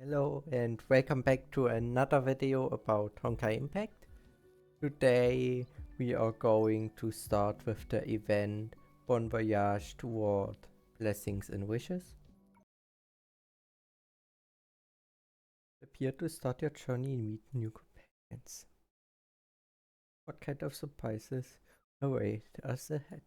Hello and welcome back to another video about Honkai Impact. Today we are going to start with the event Voyage toward Blessings and Wishes. Appear to start your journey and meet new companions. What kind of surprises await us ahead?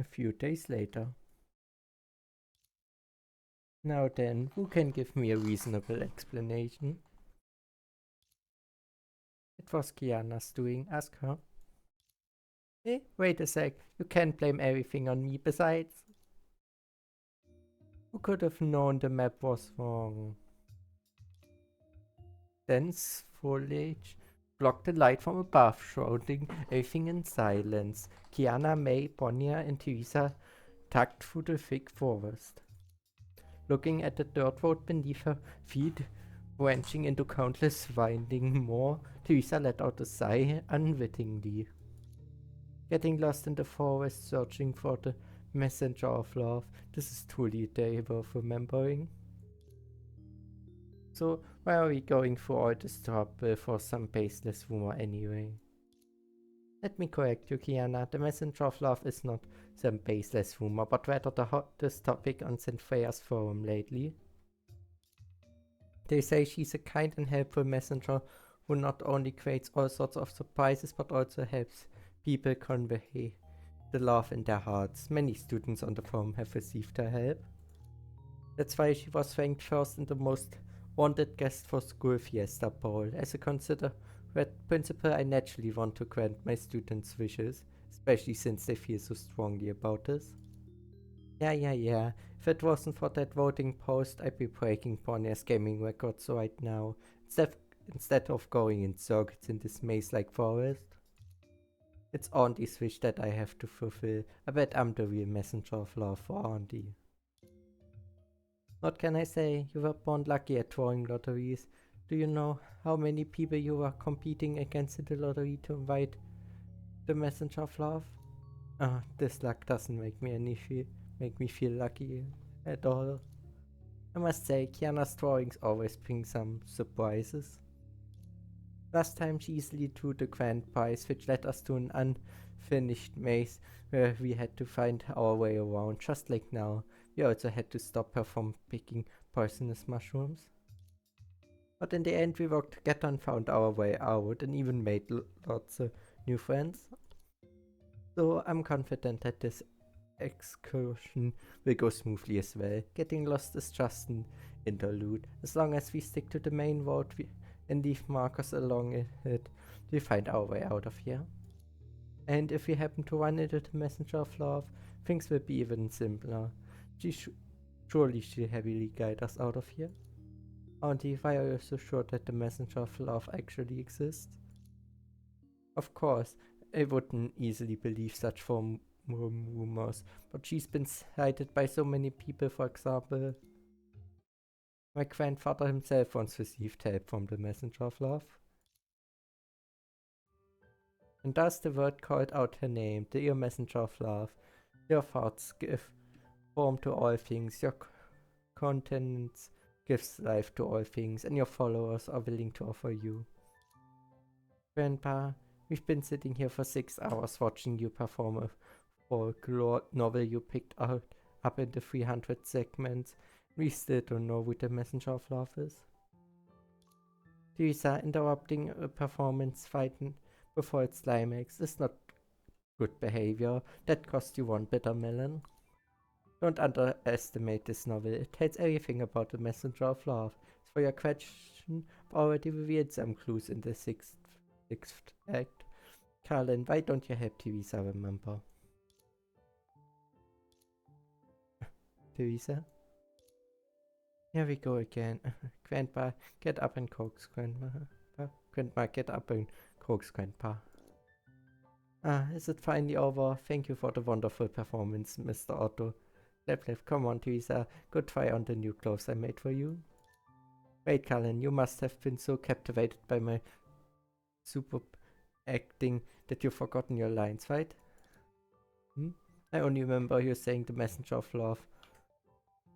A few days later. Now then, who can give me a reasonable explanation? It was Kiana's doing, ask her. Hey, wait a sec, you can't blame everything on me. Besides, who could have known the map was wrong? Dense foliage blocked the light from above, shrouding everything in silence. Kiana, May, Bonia, and Theresa tugged through the thick forest. Looking at the dirt road beneath her feet, branching into countless winding more, Theresa let out a sigh unwittingly. Getting lost in the forest, searching for the messenger of love, this is truly a day worth remembering. So, why are we going through all this trouble for some baseless rumor anyway? Let me correct you, Kiana. The messenger of love is not some baseless rumor, but rather the hottest topic on St. Freya's forum lately. They say she's a kind and helpful messenger who not only creates all sorts of surprises, but also helps people convey the love in their hearts. Many students on the forum have received her help. That's why she was ranked first and the most wanted guest for school fiesta ball. As a considerate principal, I naturally want to grant my students' wishes, especially since they feel so strongly about this. Yeah. If it wasn't for that voting post, I'd be breaking Bonia's gaming records right now, instead of going in circuits in this maze-like forest. It's Auntie's wish that I have to fulfill. I bet I'm the real messenger of love for Auntie. What can I say? You were born lucky at drawing lotteries. Do you know how many people you were competing against in the lottery to invite the messenger of love? This luck doesn't make me feel lucky at all. I must say, Kiana's drawings always bring some surprises. Last time she easily drew the grand prize, which led us to an unfinished maze where we had to find our way around, just like now. We also had to stop her from picking poisonous mushrooms. But in the end we worked together and found our way out and even made lots of new friends. So I'm confident that this excursion will go smoothly as well. Getting lost is just an interlude. As long as we stick to the main road and leave markers along it, we'll find our way out of here. And if we happen to run into the messenger of love, things will be even simpler. Surely she'll heavily guide us out of here. Auntie, why are you so sure that the messenger of love actually exists? Of course, I wouldn't easily believe such rumors, but she's been cited by so many people. For example, my grandfather himself once received help from the messenger of love. And thus the word called out her name, the dear messenger of love. Your thoughts give form to all things, your countenance gives life to all things, and your followers are willing to offer you. Grandpa, we've been sitting here for 6 hours watching you perform a folklore novel you picked up in the 300 segments. We still don't know who the messenger of love is. Theresa, interrupting a performance fight before its climax is not good behavior. That cost you one bitter melon. Don't underestimate this novel. It tells everything about the messenger of love. As for your question, I've already revealed some clues in the sixth act. Carlin, why don't you help Theresa remember? Theresa? Here we go again. Grandpa, get up and coax Grandma. Grandma, get up and coax Grandpa. Is it finally over? Thank you for the wonderful performance, Mr. Otto. Flap, come on, Theresa. Go try on the new clothes I made for you. Wait, Colin, you must have been so captivated by my super acting that you've forgotten your lines, right? I only remember you saying the messenger of love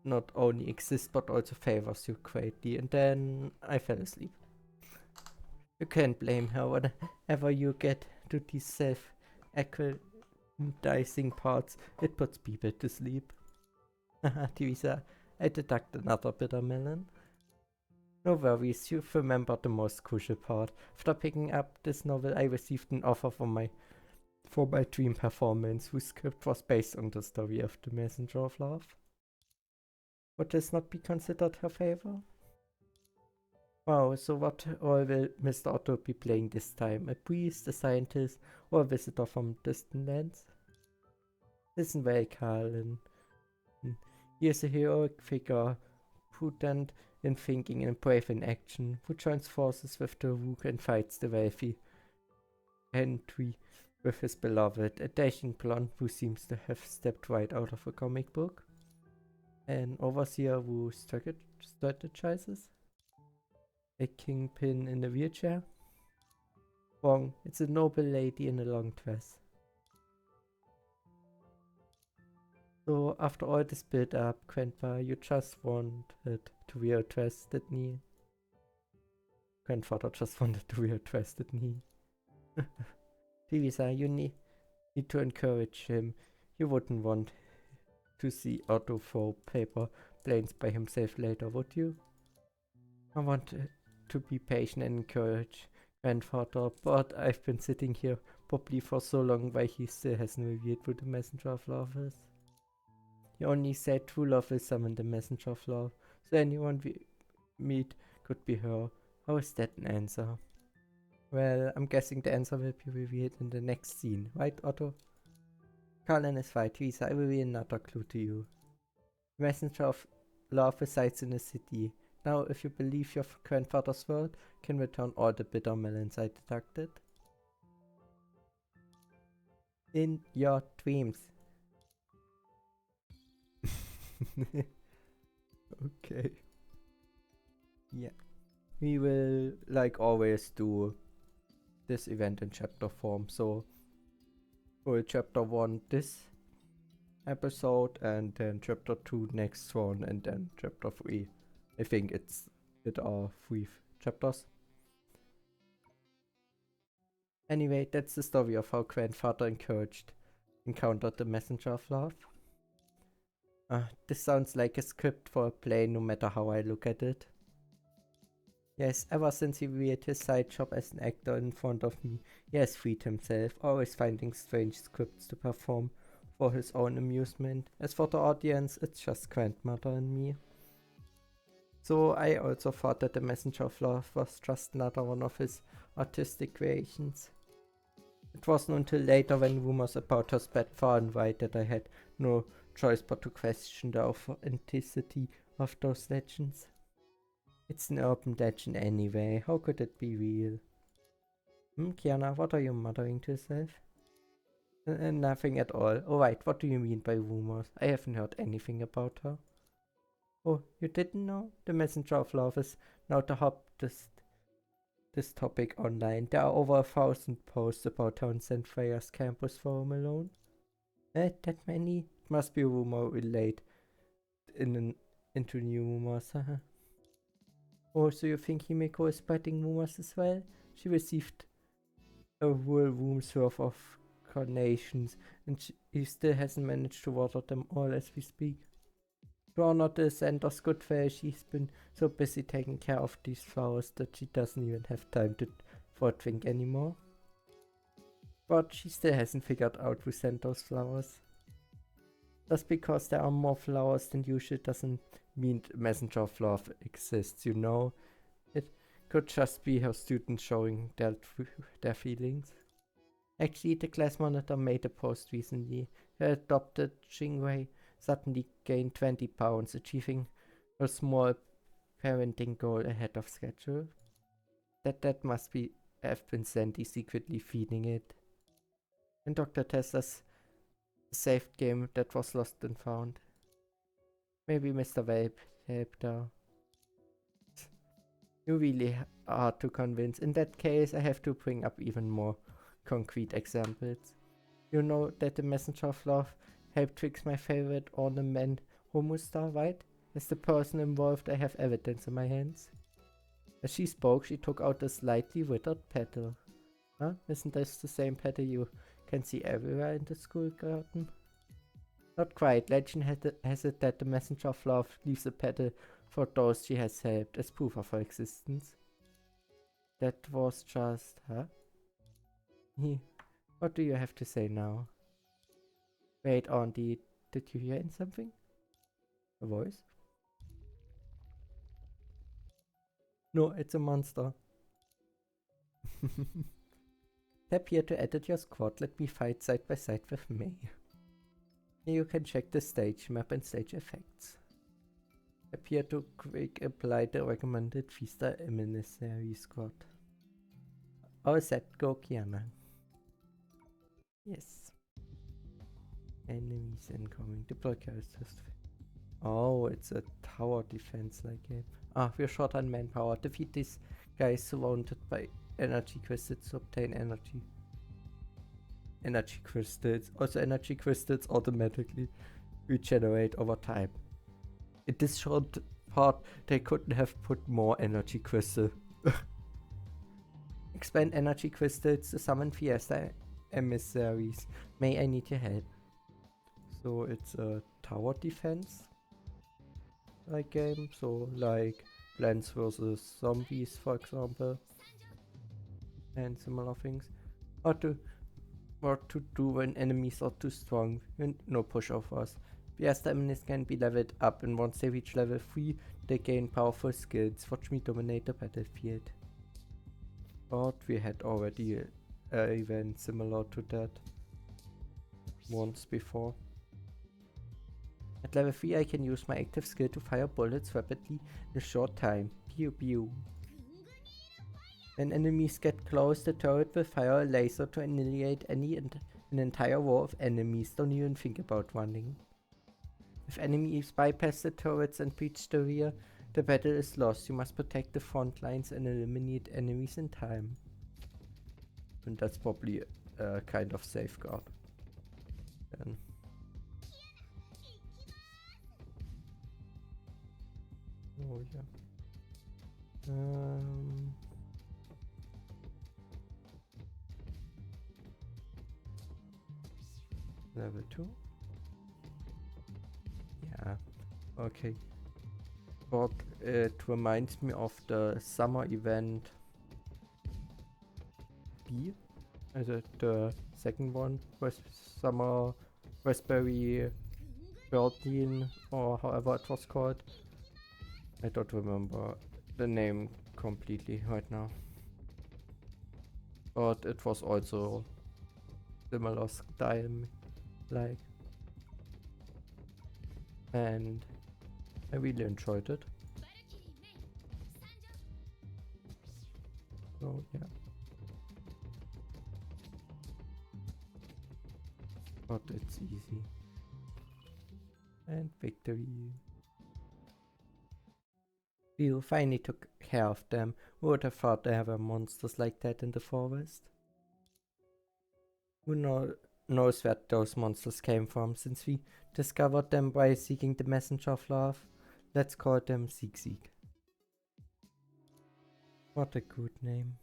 not only exists but also favors you greatly, and then I fell asleep. You can't blame her whenever you get to these self-aggrandizing parts. It puts people to sleep. Haha, Theresa, I deduct another bitter melon. No worries, you've remembered the most crucial part. After picking up this novel, I received an offer for my dream performance, whose script was based on the story of the Messenger of Love. Would this not be considered her favor? Wow, so what all will Mr. Otto be playing this time? A priest, a scientist, or a visitor from distant lands? Listen well, Carlin. He is a heroic figure, prudent in thinking and brave in action, who joins forces with the rook and fights the wealthy Henry with his beloved, a dashing blonde who seems to have stepped right out of a comic book, an overseer who strategizes, a kingpin in a wheelchair. Wrong, it's a noble lady in a long dress. So after all this build up, Grandpa, you just wanted to wear a dress, didn't he? Grandfather just wanted to wear a dress, didn't he? Theresa, you need to encourage him. You wouldn't want to see Otto throw paper planes by himself later, would you? I want to be patient and encourage Grandfather, but I've been sitting here probably for so long why he still hasn't revealed who the Messenger of Love is. He only said true love will summon the Messenger of Love, so anyone we meet could be her. How is that an answer? Well, I'm guessing the answer will be revealed in the next scene, right, Otto? Carlin is right, Theresa, I will reveal another clue to you. The Messenger of Love resides in the city. Now, if you believe your grandfather's word, can return all the bitter melons I deducted. In your dreams. Okay. Yeah. We will, like always, do this event in chapter form. So, for chapter 1 this episode, and then chapter 2 next one, and then chapter 3. I think it are 3 chapters. Anyway, that's the story of how Grandfather encountered the Messenger of Love. This sounds like a script for a play no matter how I look at it. Yes, ever since he revealed his side job as an actor in front of me, he has freed himself, always finding strange scripts to perform for his own amusement. As for the audience, it's just Grandmother and me. So I also thought that the Messenger of Love was just another one of his artistic creations. It wasn't until later, when rumors about her spread far and wide, that I had no choice but to question the authenticity of those legends. It's an urban legend anyway, how could it be real? Kiana, what are you muttering to yourself? Nothing at all. Alright, what do you mean by rumors? I haven't heard anything about her. Oh, you didn't know? The Messenger of Love is now the hottest this topic online. There are over 1,000 posts about her on St. Freya's campus for Home Alone. That many? It must be a rumor related into new rumors, haha. Oh, so you think Himiko is spreading rumors as well? She received a whole room's worth of carnations, and he still hasn't managed to water them all as we speak. To honor the Sander's goodwill, she's been so busy taking care of these flowers that she doesn't even have time for a drink anymore. But she still hasn't figured out who sent those flowers. Just because there are more flowers than usual doesn't mean the Messenger of Love exists, you know? It could just be her students showing their feelings. Actually, the class monitor made a post recently. Her adopted Jingwei suddenly gained 20 pounds, achieving a small parenting goal ahead of schedule. That must have been Sandy secretly feeding it. And Dr. Tessa's saved game that was lost and found. Maybe Mr. Welp helped her. You're really hard to convince. In that case, I have to bring up even more concrete examples. You know that the Messenger of Love helped fix my favorite ornament, HOMU Star, right? As the person involved, I have evidence in my hands. As she spoke, she took out a slightly withered petal. Huh? Isn't this the same petal you can see everywhere in the school garden? Not quite. Legend has it that the Messenger of Love leaves a petal for those she has helped as proof of her existence. That was just, huh? What do you have to say now? Wait, Auntie, did you hear something? A voice? No, it's a monster. Tap here to edit your squad. Let me fight side by side with May. Here you can check the stage map and stage effects. Tap here to quick apply the recommended Vista Emissary squad. All set, go Kiana. Yes. Enemies incoming. Deploy characters. Oh, it's a tower defense like game. Ah, we're short on manpower. Defeat these guys surrounded by energy crystals to obtain energy. Energy crystals. Also, energy crystals automatically regenerate over time. In this short part, they couldn't have put more energy crystal. Expand energy crystals to summon Fiesta emissaries. May I need your help? So it's a tower defense like game. So like Plants vs Zombies, for example, and similar things. What to do when enemies are too strong and no pushovers. Fiesta enemies can be leveled up, and once they reach level 3, they gain powerful skills. Watch me dominate the battlefield. But we had already an event similar to that once before. At level 3 I can use my active skill to fire bullets rapidly in a short time. Pew pew. When enemies get close, the turret will fire a laser to annihilate an entire row of enemies. Don't even think about running. If enemies bypass the turrets and breach the rear, the battle is lost. You must protect the front lines and eliminate enemies in time. And that's probably a kind of safeguard. Then. Oh yeah. Level 2? Yeah. Okay. But it reminds me of the summer event B. The second one was Summer Raspberry Birthday, or however it was called. I don't remember the name completely right now. But it was also similar style like. And I really enjoyed it. So yeah. But it's easy. And victory. You finally took care of them. Who would have thought there were monsters like that in the forest? Who knows where those monsters came from, since we discovered them by seeking the Messenger of Love? Let's call them Seek. What a good name.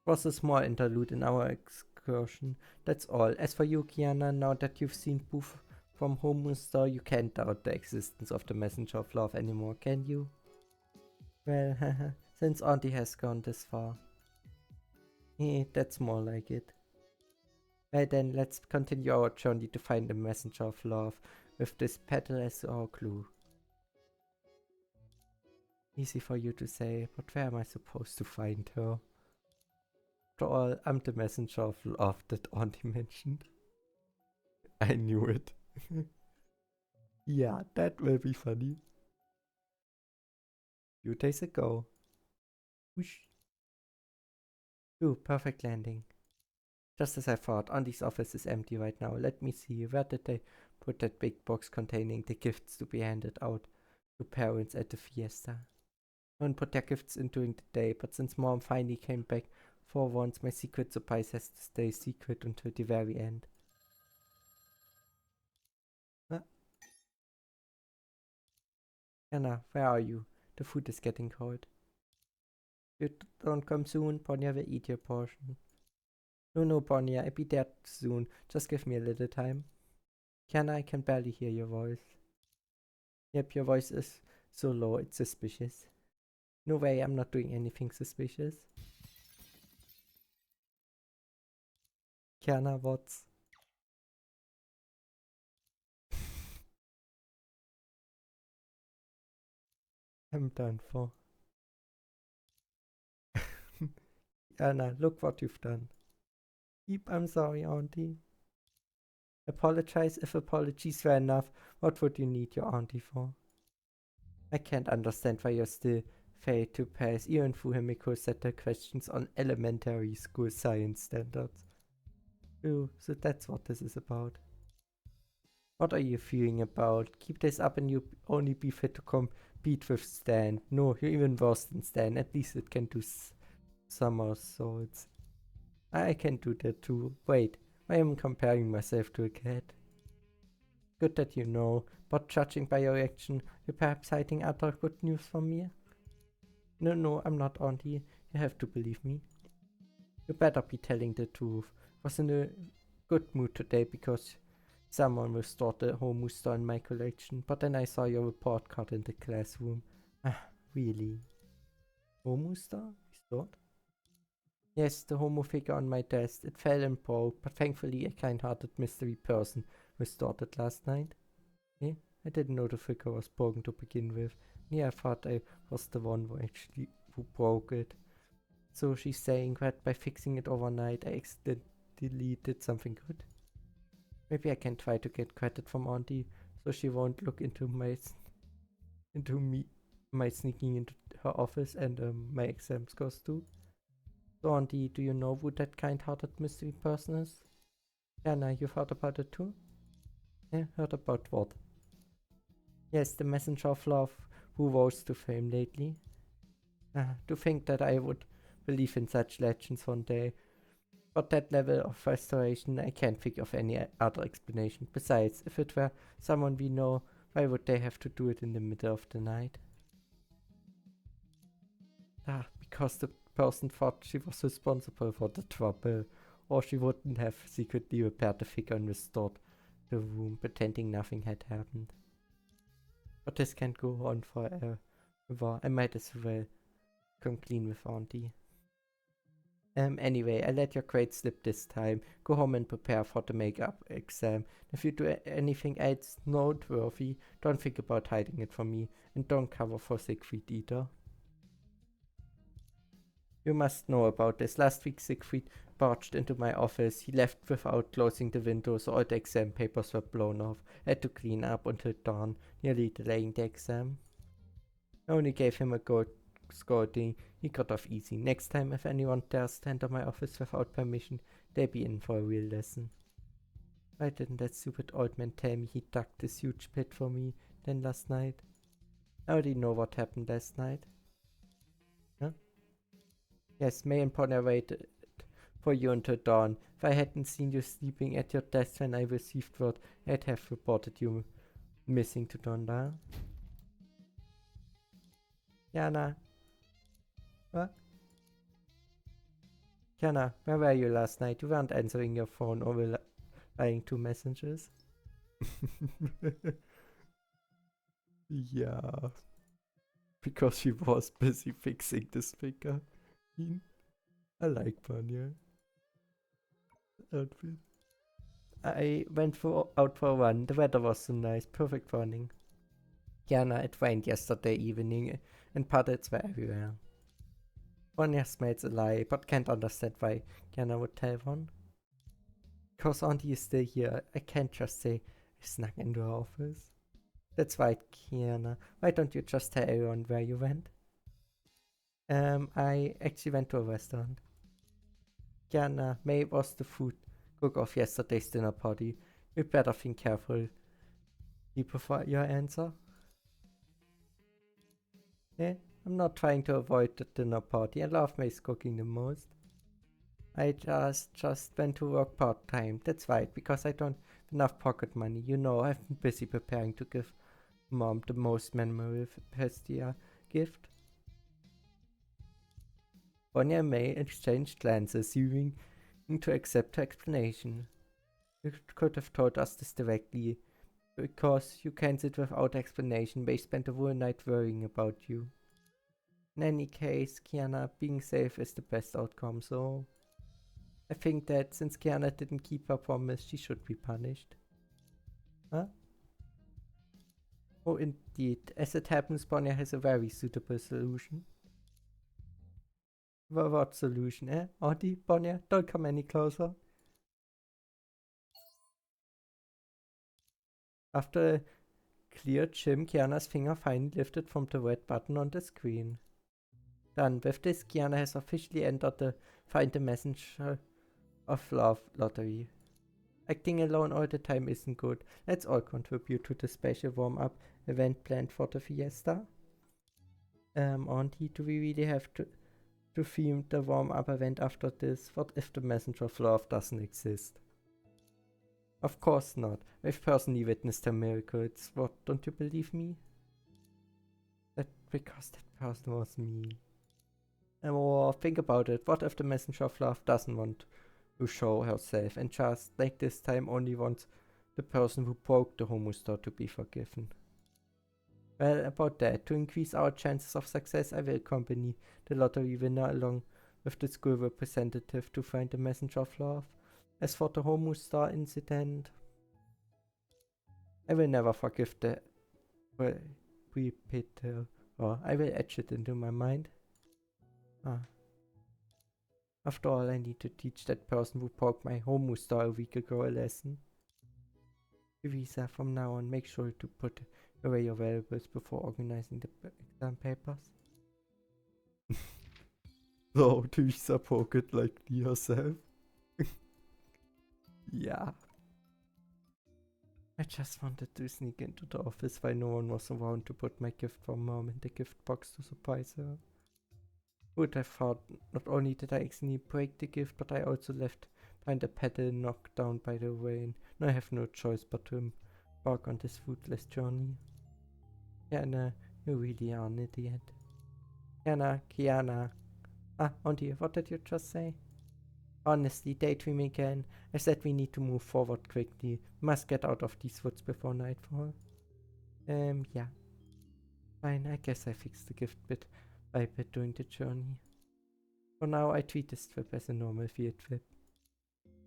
It was a small interlude in our excursion, that's all. As for you, Kiana, now that you've seen proof from HOMU Statue, you can't doubt the existence of the Messenger of Love anymore, can you? Well, haha, since Auntie has gone this far. That's more like it. Well then, let's continue our journey to find the Messenger of Love, with this petal as our clue. Easy for you to say, but where am I supposed to find her? After all, I'm the Messenger of Love that Auntie mentioned. I knew it. Yeah, that will be funny. Few days ago. Whoosh. Ooh, perfect landing. Just as I thought, Auntie's office is empty right now. Let me see, where did they put that big box containing the gifts to be handed out to parents at the fiesta. Don't put their gifts in during the day, but since Mom finally came back for once, my secret surprise has to stay secret until the very end. Anna, where are you? The food is getting cold. You don't come soon, Ponya will eat your portion. No, Ponya, I'll be there soon. Just give me a little time. Kiana, I can barely hear your voice. Yep, your voice is so low, it's suspicious. No way, I'm not doing anything suspicious. Kiana, what's... I'm done for. Kiana, look what you've done. Yep, I'm sorry, Auntie. Apologize if apologies were enough. What would you need your auntie for? I can't understand why you're still fail to pass even through Himiko set the questions on elementary school science standards. Oh, so that's what this is about. What are you feeling about? Keep this up and you'll only be fit to compete with Stan. No, you're even worse than Stan. At least it can do somersaults. I can do that too. Wait, I am comparing myself to a cat. Good that you know, but judging by your reaction, you're perhaps hiding other good news from me? No, I'm not, Auntie. You have to believe me. You better be telling the truth. Was in a good mood today because someone restored the HOMU Star in my collection, but then I saw your report card in the classroom. Really? HOMU Star? Restored? Yes, the HOMU figure on my desk. It fell and broke, but thankfully a kind-hearted mystery person restored it last night. Eh? I didn't know the figure was broken to begin with. Yeah, I thought I was the one who broke it. So she's saying that by fixing it overnight, I accidentally did something good. Maybe I can try to get credit from Auntie, so she won't look into my sneaking into her office and my exam scores too. So Auntie, do you know who that kind-hearted mystery person is? Anna, you've heard about it too? Yeah, heard about what? Yes, the messenger of love who rose to fame lately. To think that I would believe in such legends one day. But that level of restoration, I can't think of any other explanation. Besides, if it were someone we know, why would they have to do it in the middle of the night? Because the person thought she was responsible for the trouble, or she wouldn't have secretly repaired the figure and restored the room, pretending nothing had happened. But this can't go on forever. I might as well come clean with Auntie. Anyway, I let your grades slip this time. Go home and prepare for the makeup exam. If you do anything else noteworthy, don't think about hiding it from me. And don't cover for Siegfried either. You must know about this. Last week Siegfried barged into my office. He left without closing the window, so all the exam papers were blown off. I had to clean up until dawn, nearly delaying the exam. I only gave him a good scolding. He got off easy. Next time, if anyone dares to enter my office without permission, they'll be in for a real lesson. Why didn't that stupid old man tell me he dug this huge pit for me then last night? I already know what happened last night. Huh? Yes, May and Ponya waited for you until dawn. If I hadn't seen you sleeping at your desk when I received word, I'd have reported you missing to Donda. Yana. What? Yana, where were you last night? You weren't answering your phone or replying to messages. Yeah. Because she was busy fixing the speaker. I like Panya. Outfit. I went out for a run. The weather was so nice. Perfect running. Yana, it rained yesterday evening and puddles were everywhere. Panya smells a lie, but can't understand why Yana would tell one. Because Auntie is still here. I can't just say I snuck into her office. That's right, Kiana. Why don't you just tell everyone where you went? I actually went to a restaurant. Kiana, May was the food cook of yesterday's dinner party. You better think careful you prefer your answer? Yeah, I'm not trying to avoid the dinner party. I love Mace cooking the most. I just went to work part-time. That's right, because I don't have enough pocket money. You know, I've been busy preparing to give Mom the most memorable Pestia gift. Bonnie and May exchanged glances, seeming to accept her explanation. You could have told us this directly, because you can't sit without explanation. They spent the whole night worrying about you. In any case, Kiana, being safe is the best outcome, so I think that since Kiana didn't keep her promise, she should be punished. Huh? Oh, indeed. As it happens, Bonnie has a very suitable solution. What solution, eh? Auntie, Bonnie, don't come any closer. After a cleared shim, Kiana's finger finally lifted from the red button on the screen. Done. With this, Kiana has officially entered the Find the Messenger of Love lottery. Acting alone all the time isn't good. Let's all contribute to the special warm-up event planned for the fiesta. Auntie, do we really have to theme the warm-up event after this? What if the Messenger of Love doesn't exist? Of course not. I've personally witnessed a miracle. It's what, don't you believe me? Because that person was me. Or think about it. What if the Messenger of Love doesn't want to show herself and just, like this time, only wants the person who broke the HOMU Statue to be forgiven? Well, about that, to increase our chances of success, I will accompany the lottery winner along with the school representative to find the Messenger of Love. As for the HOMU Star incident, I will never forgive the repeater, or I will etch it into my mind. After all, I need to teach that person who broke my HOMU Star a week ago a lesson. Theresa, from now on, make sure to put away your valuables before organizing the exam papers. So, Theresa broke it like herself. Yeah. I just wanted to sneak into the office while no one was around to put my gift from Mom in the gift box to surprise her. Would have thought not only did I accidentally break the gift, but I also left behind a pedal knocked down by the rain. Now I have no choice but to embark on this fruitless journey. Kiana, you really are an idiot. Kiana. Auntie, what did you just say? Honestly, daydreaming again. I said we need to move forward quickly. We must get out of these woods before nightfall. Yeah. Fine, I guess I fixed the gift bit by bit during the journey. For now, I treat this trip as a normal field trip.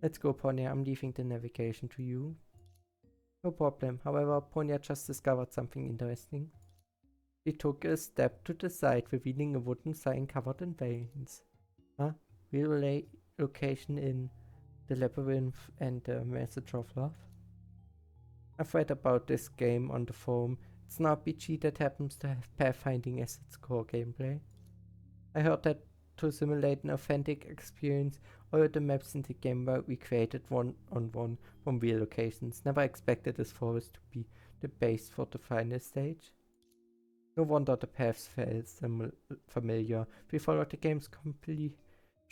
Let's go, Ponya. I'm leaving the navigation to you. No problem. However, Ponya just discovered something interesting. She took a step to the side, revealing a wooden sign covered in veins. Real location in the labyrinth and the message of love. I've read about this game on the forum. It's an RPG that happens to have pathfinding as its core gameplay. I heard that to simulate an authentic experience, all the maps in the game were recreated one-on-one from real locations. Never expected this forest to be the base for the final stage. No wonder the paths felt familiar. If we follow the game's completion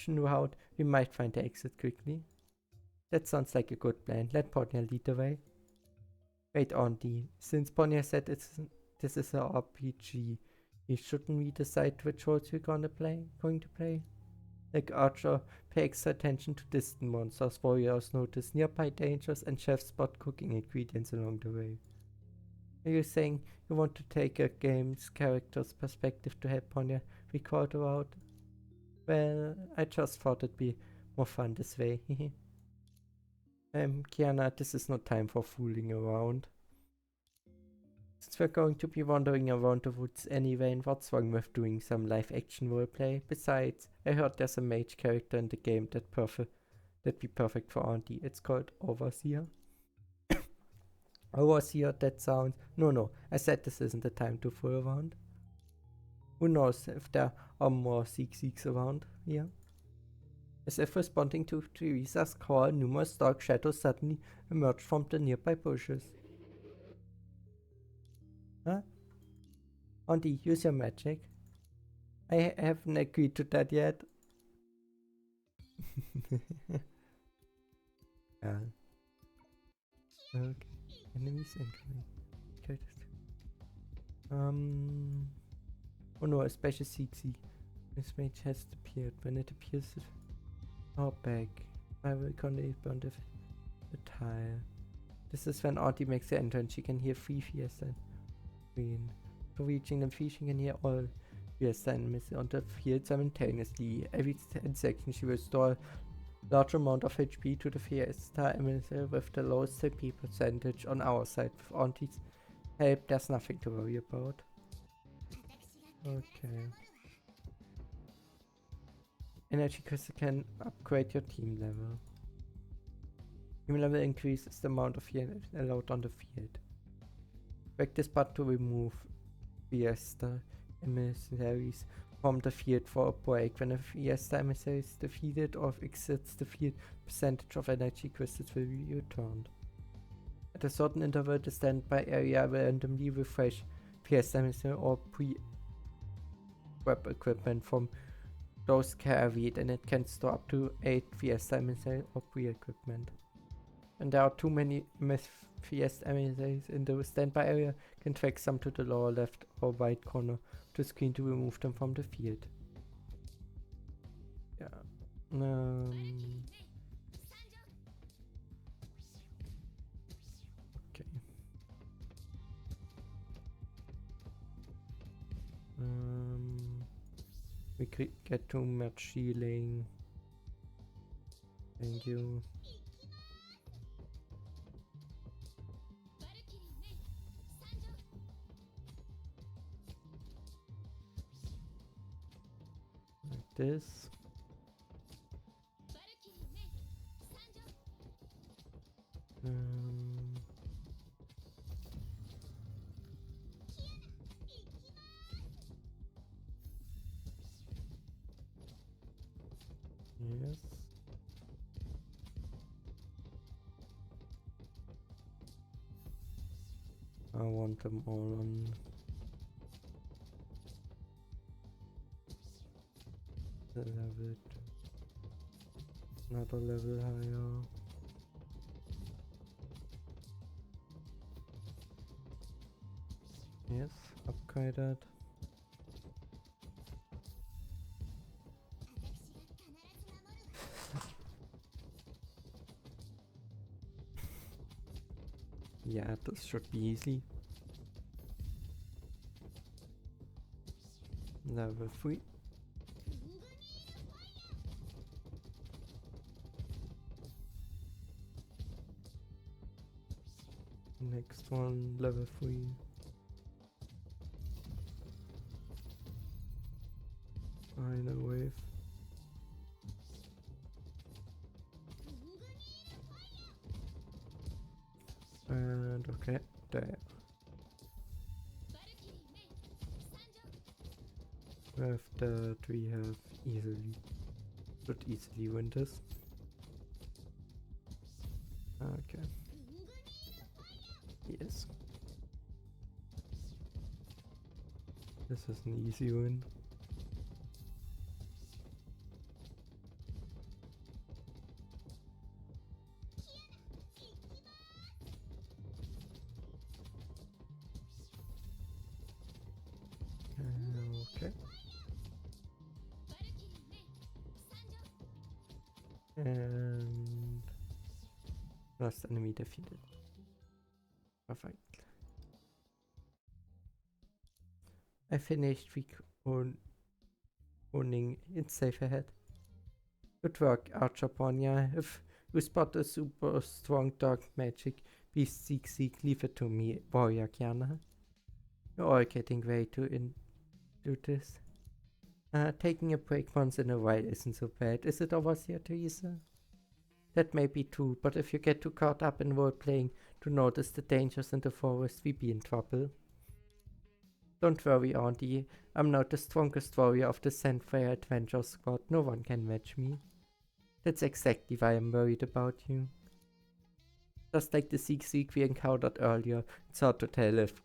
route, we might find the exit quickly. That sounds like a good plan. Let Ponya lead the way. Wait, Auntie. Since Ponya said this is a RPG, shouldn't we decide which roles we're going to play? Like Archer, pay extra attention to distant monsters, warriors notice nearby dangers, and chefs spot cooking ingredients along the way. Are you saying you want to take a game's character's perspective to help Ponya record the route? Well, I just thought it'd be more fun this way. Kiana, this is not time for fooling around. Since we're going to be wandering around the woods anyway, and what's wrong with doing some live action roleplay? Besides, I heard there's a mage character in the game that'd be perfect for Auntie. It's called Overseer. Overseer, that sounds... No, I said this isn't the time to fool around. Who knows if there are more Seeks around here? As if responding to Theresa's call, numerous dark shadows suddenly emerged from the nearby bushes. Huh? Auntie, use your magic. I haven't agreed to that yet. Yeah. Okay. Enemies incoming. Characters. Oh no, a special Seek. This mage has appeared. When it appears, our back. I will connect on the tile. This is when Auntie makes the entrance. She can hear 3 Fiesta Queen. To reaching the field, she can hear all Fiesta enemies on the field simultaneously. Every 10 seconds, she will store a large amount of HP to the Fiesta enemies with the lowest HP percentage on our side. With Auntie's help, there's nothing to worry about. Okay. Energy crystal can upgrade your team level. Team level increases the amount of heal allowed on the field. Break this button to remove Fiesta emissaries from the field for a break. When a Fiesta emissary is defeated or exits the field, percentage of energy crystals will be returned. At a certain interval, the standby area will randomly refresh Fiesta emissary or pre-prep equipment from those carried, and it can store up to 8 Fiesta emissary or pre-equipment. And there are too many Fiesta emissaries in the standby area, can drag some to the lower left or right corner of the screen to remove them from the field. Yeah. Okay. We could get too much healing. Thank you. Like this. Yes. I want them all on the level. Another level higher. Yes, upgraded. Yeah, this should be easy. Level 3. Next one, level 3. Final wave. And okay, there. With that we have should easily win this. Okay. Yes. This is an easy win. Okay. And last enemy defeated. Perfect. I finished owning it safe ahead. Good work, Archer Ponya. If you spot a super strong dark magic beast, seek, leave it to me, warrior Kiana. You're all getting ready to do this. Taking a break once in a while isn't so bad, is it, Overseer Theresa? That may be true, but if you get too caught up in role-playing to notice the dangers in the forest, we be in trouble. Don't worry, Auntie. I'm not the strongest warrior of the Freya Adventure Squad. No one can match me. That's exactly why I'm worried about you. Just like the Seek we encountered earlier, it's hard to tell if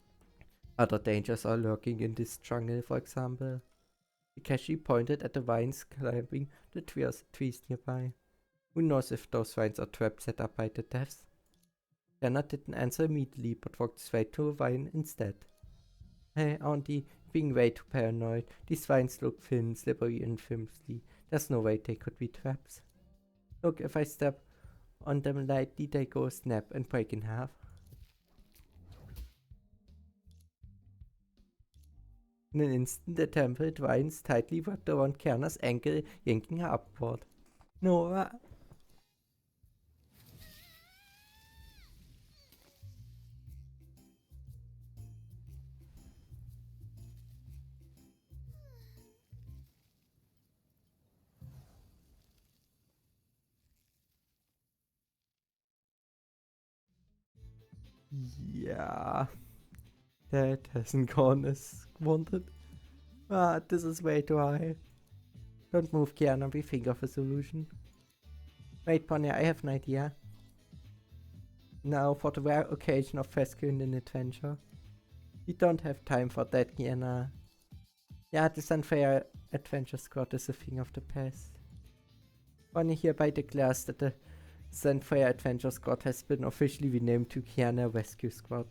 Other dangers are lurking in this jungle, for example. Because she pointed at the vines climbing the trees nearby. Who knows if those vines are traps set up by the devs? Anna didn't answer immediately, but walked straight to a vine instead. Hey, Auntie, being way too paranoid. These vines look thin, slippery, and flimsy. There's no way they could be traps. Look, if I step on them lightly, they go snap and break in half. In an instant, the tempered vines tightly wrapped around Kiana's ankle, yanking her upward. Nora! Yeah, that hasn't gone as wanted. Ah, this is way too high. Don't move, Kiana, we think of a solution. Wait, Ponya, I have an idea. Now, for the rare occasion of rescuing an adventure. We don't have time for that, Kiana. Yeah, this unfair adventure squad is a thing of the past. Ponya hereby declares that the Unfair Adventure Squad has been officially renamed to Kiana Rescue Squad.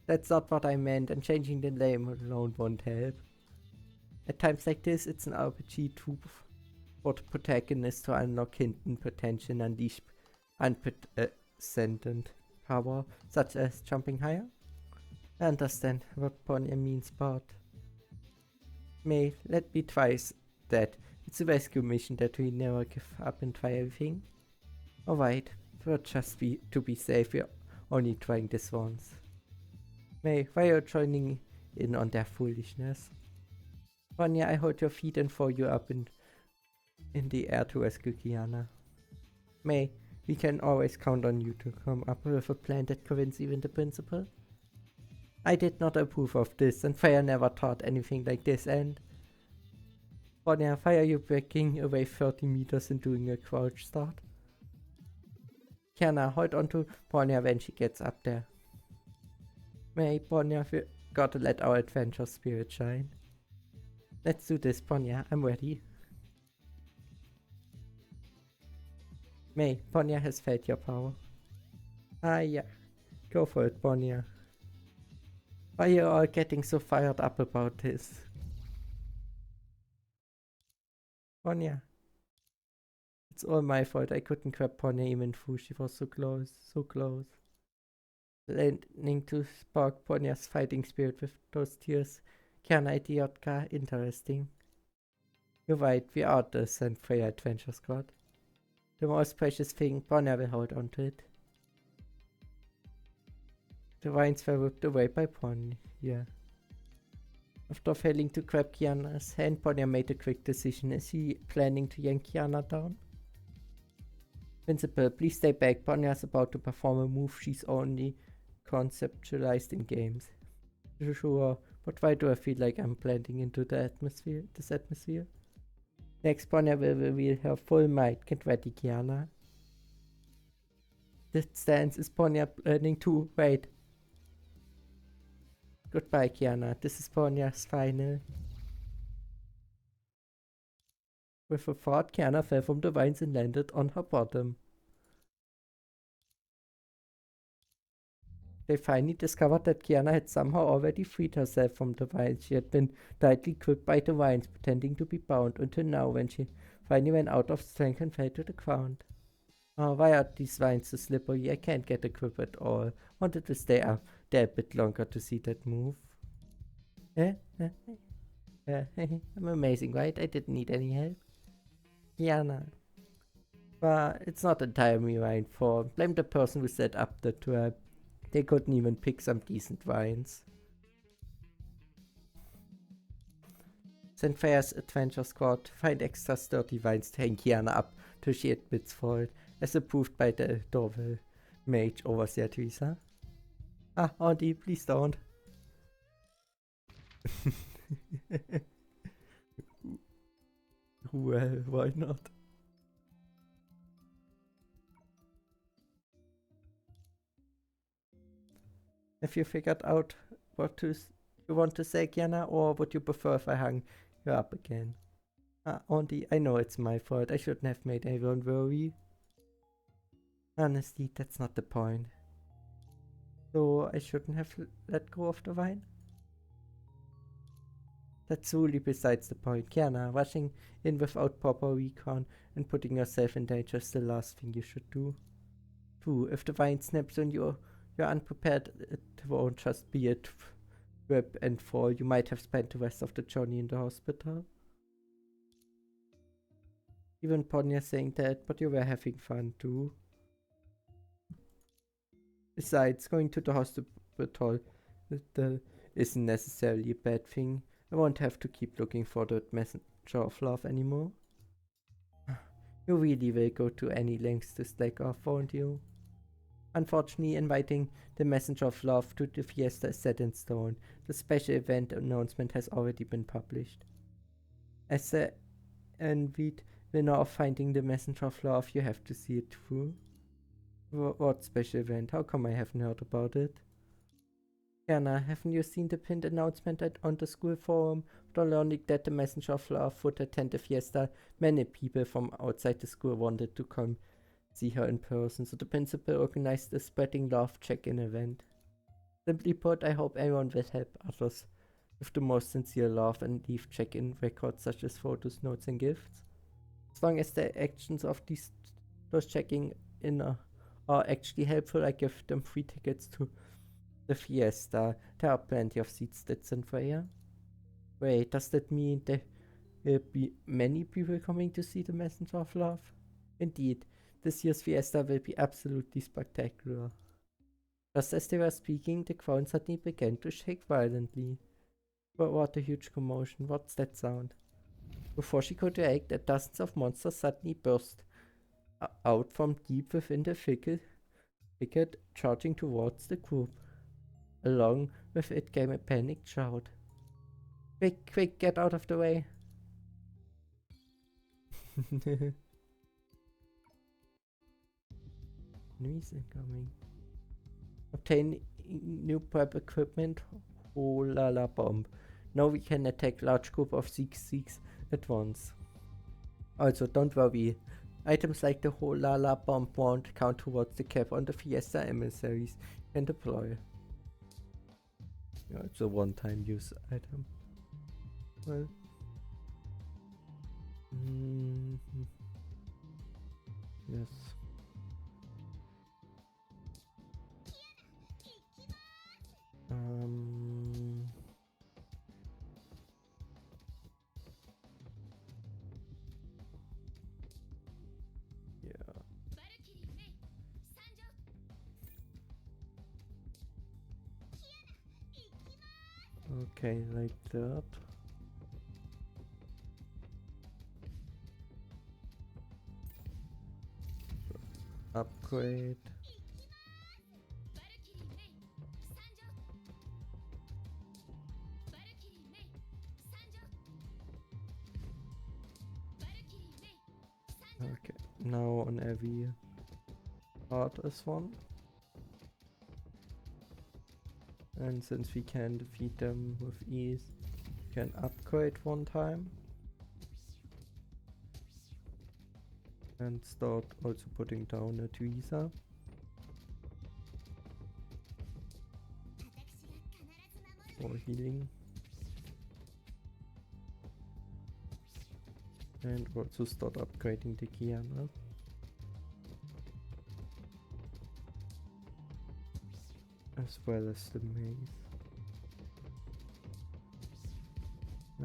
That's not what I meant, and changing the name alone won't help. At times like this, it's an RPG too for the protagonist to unlock hidden potential and unleash unprecedented power, such as jumping higher. I understand what Ponya means, but... May, let me try that. It's a rescue mission that we never give up and try everything. Alright, but just to be safe, we're only trying this once. May, why are you joining in on their foolishness? Ponya, I hold your feet and throw you up in the air to rescue Kiana. May, we can always count on you to come up with a plan that convinces even the principal. I did not approve of this, and Freya never taught anything like this, and... Ponya, why are you breaking away 30 meters and doing a crouch start? Kiana, hold on to Ponya when she gets up there. May, Ponya, we gotta let our adventure spirit shine. Let's do this, Ponya, I'm ready. May, Ponya has felt your power. Ah, yeah. Go for it, Ponya. Why are you all getting so fired up about this? Ponya. It's all my fault. I couldn't grab Ponya even though she was so close, so close. Learning to spark Ponya's fighting spirit with those tears. Kiana, idiotka, interesting. You're right, we are the Freya Adventure Squad. The most precious thing, Ponya will hold on to it. The vines were ripped away by Ponya. After failing to grab Kiana's hand, Ponya made a quick decision. Is he planning to yank Kiana down? Principal, please stay back. Ponya's about to perform a move she's only conceptualized in games. Sure, but why do I feel like I'm blending into this atmosphere? Next, Ponya will reveal her full might. Get ready, Kiana. This stance is Ponya planning to wait. Goodbye, Kiana. This is Ponya's final. With a thought, Kiana fell from the vines and landed on her bottom. They finally discovered that Kiana had somehow already freed herself from the vines. She had been tightly gripped by the vines, pretending to be bound, until now when she finally ran out of strength and fell to the ground. Oh, why are these vines so slippery? I can't get a grip at all. Wanted to stay up there a bit longer to see that move. I'm amazing, right? I didn't need any help. Kiana. But it's not entirely my fault. Blame the person who set up the trap. They couldn't even pick some decent vines. St. Freya's Adventure Squad find extra sturdy vines to hang Kiana up till she admits fault, as approved by the adorable mage overseer Theresa. Ah, Auntie, please don't. Well, why not? Have you figured out you want to say, Kiana, or would you prefer if I hung you up again? Auntie, I know it's my fault. I shouldn't have made everyone worry. Honestly, that's not the point. So I shouldn't have let go of the wine? That's really besides the point. Kiana, rushing in without proper recon and putting yourself in danger is the last thing you should do. True, if the vine snaps and you're unprepared, it won't just be a trip and fall. You might have spent the rest of the journey in the hospital. Even Ponya saying that, but you were having fun too. Besides, going to the hospital isn't necessarily a bad thing. I won't have to keep looking for that messenger of love anymore. You really will go to any lengths to slack off, won't you? Unfortunately, inviting the messenger of love to the fiesta is set in stone. The special event announcement has already been published. As the envied winner of finding the messenger of love, you have to see it through. What special event? How come I haven't heard about it? Jana, haven't you seen the pinned announcement on the school forum? After learning that the messenger of love would attend the fiesta, many people from outside the school wanted to come see her in person, so the principal organized a spreading love check-in event. Simply put, I hope everyone will help others with the most sincere love and leave check-in records such as photos, notes, and gifts. As long as the actions of those checking in are actually helpful, I give them free tickets to the fiesta. There are plenty of seats that's in Freya. Wait, does that mean there will be many people coming to see the messenger of love? Indeed, this year's fiesta will be absolutely spectacular. Just as they were speaking, the ground suddenly began to shake violently. What a huge commotion, what's that sound? Before she could react, dozens of monsters suddenly burst out from deep within the thicket, charging towards the group. Along with it came a panicked shout. Quick, quick, get out of the way! Enemies incoming. Obtain new prep equipment. Oh la la bomb. Now we can attack large group of Seeks at once. Also, don't worry. Items like the whole la la bomb won't count towards the cap on the Fiesta emissaries you can deploy. Yeah, it's a one-time use item. Well. Yes. Yeah. Okay, like that. Upgrade. Okay, now on every part is one. And since we can defeat them with ease, we can upgrade one time. And start also putting down a Theresa. For healing. And also start upgrading the Kiana. As well as the maze.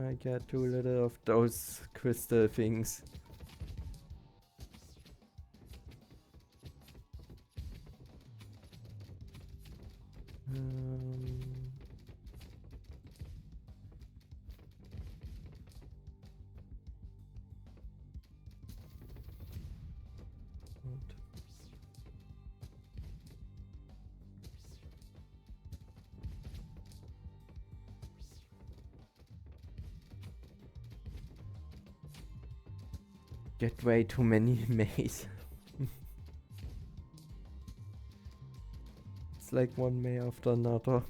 I get too little of those crystal things. Get way too many maze. It's like one May after another.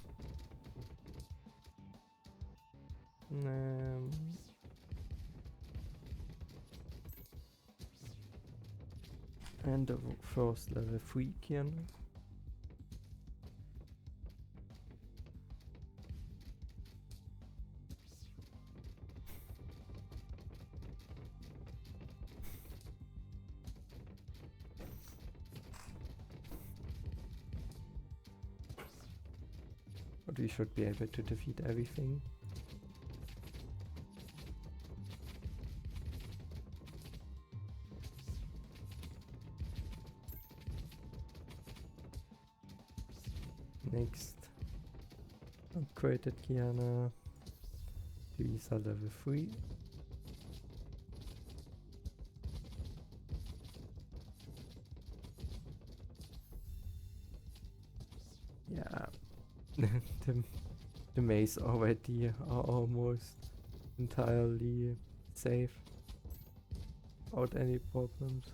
And the first level 3 Kiana. But we should be able to defeat everything. Next, upgraded Kiana. Theresa level 3. Yeah, the maze already are almost entirely safe without any problems.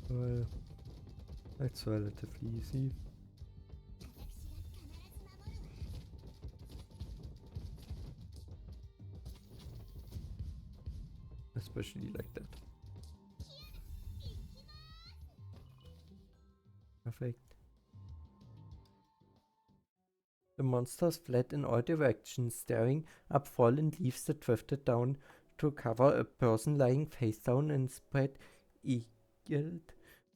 Well, that's relatively easy. Especially like that. Perfect. The monsters fled in all directions, staring up fallen leaves that drifted down to cover a person lying face down and spread eagled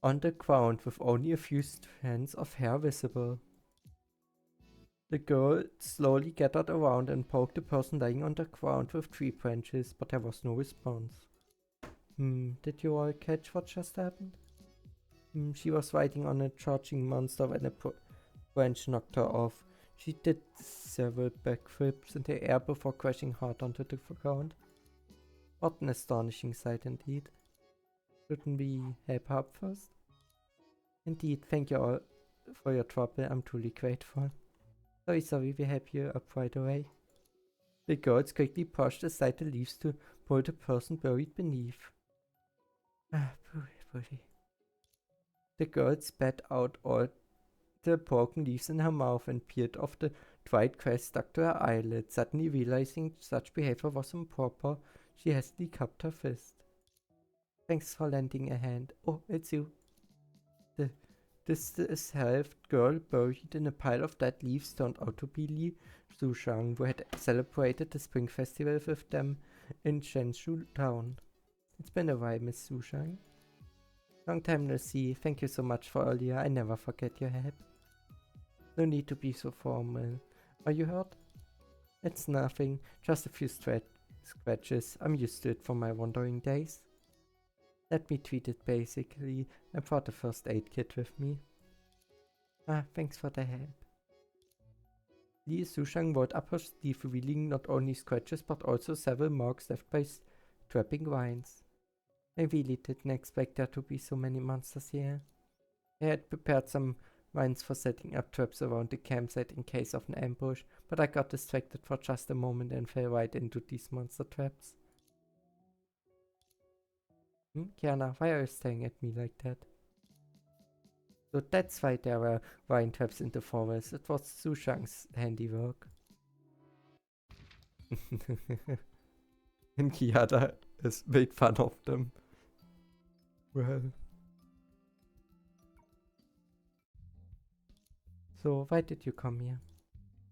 on the ground with only a few strands of hair visible. The girl slowly gathered around and poked the person lying on the ground with tree branches, but there was no response. Did you all catch what just happened? She was riding on a charging monster when a branch knocked her off. She did several backflips in the air before crashing hard onto the ground. What an astonishing sight indeed. Shouldn't we help her up first? Indeed, thank you all for your trouble, I'm truly grateful. Sorry, we help you up right away. The girls quickly pushed aside the leaves to pull the person buried beneath. Poor. The girl spat out all the broken leaves in her mouth and peeled off the dried grass stuck to her eyelid. Suddenly realizing such behavior was improper, she hastily cupped her fist. Thanks for lending a hand. Oh, it's you. This halved girl buried in a pile of dead leaves turned out to be Li Sushang, who had celebrated the spring festival with them in Shenzhou town. It's been a while, Miss Sushang. Long time no see. Thank you so much for earlier. I never forget your help. No need to be so formal. Are you hurt? It's nothing. Just a few scratches. I'm used to it from my wandering days. Let me treat it basically. I brought a first aid kit with me. Thanks for the help. Li Sushang rolled up her sleeve, revealing not only scratches but also several marks left by trapping vines. I really didn't expect there to be so many monsters here. I had prepared some vines for setting up traps around the campsite in case of an ambush, but I got distracted for just a moment and fell right into these monster traps. Kiana, why are you staring at me like that? So that's why there were vine traps in the forest. It was Sushang's handiwork. And Kiana has made fun of them. Well. So, why did you come here?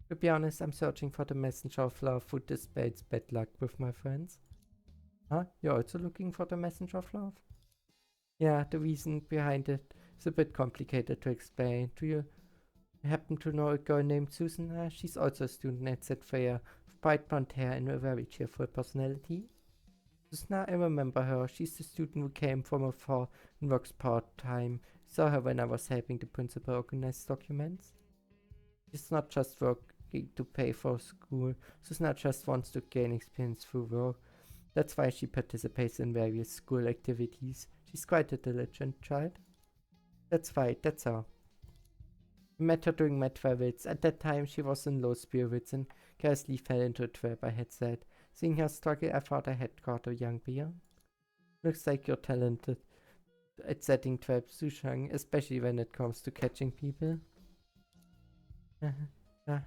To be honest, I'm searching for the messenger of love who dispels bad luck with my friends. Huh? You're also looking for the messenger of love? Yeah, the reason behind it is a bit complicated to explain. Do you happen to know a girl named Susan? She's also a student at Freya, with bright blonde hair and a very cheerful personality. Susan, I remember her. She's the student who came from afar and works part-time. Saw her when I was helping the principal organize documents. She's not just working to pay for school. Susanna just wants to gain experience through work. That's why she participates in various school activities. She's quite a diligent child. That's right, that's all. I met her during my travels. At that time, she was in low spirits and carelessly fell into a trap I had set. Seeing her struggle, I thought I had caught a young bear. Looks like you're talented at setting traps, Sushang, especially when it comes to catching people.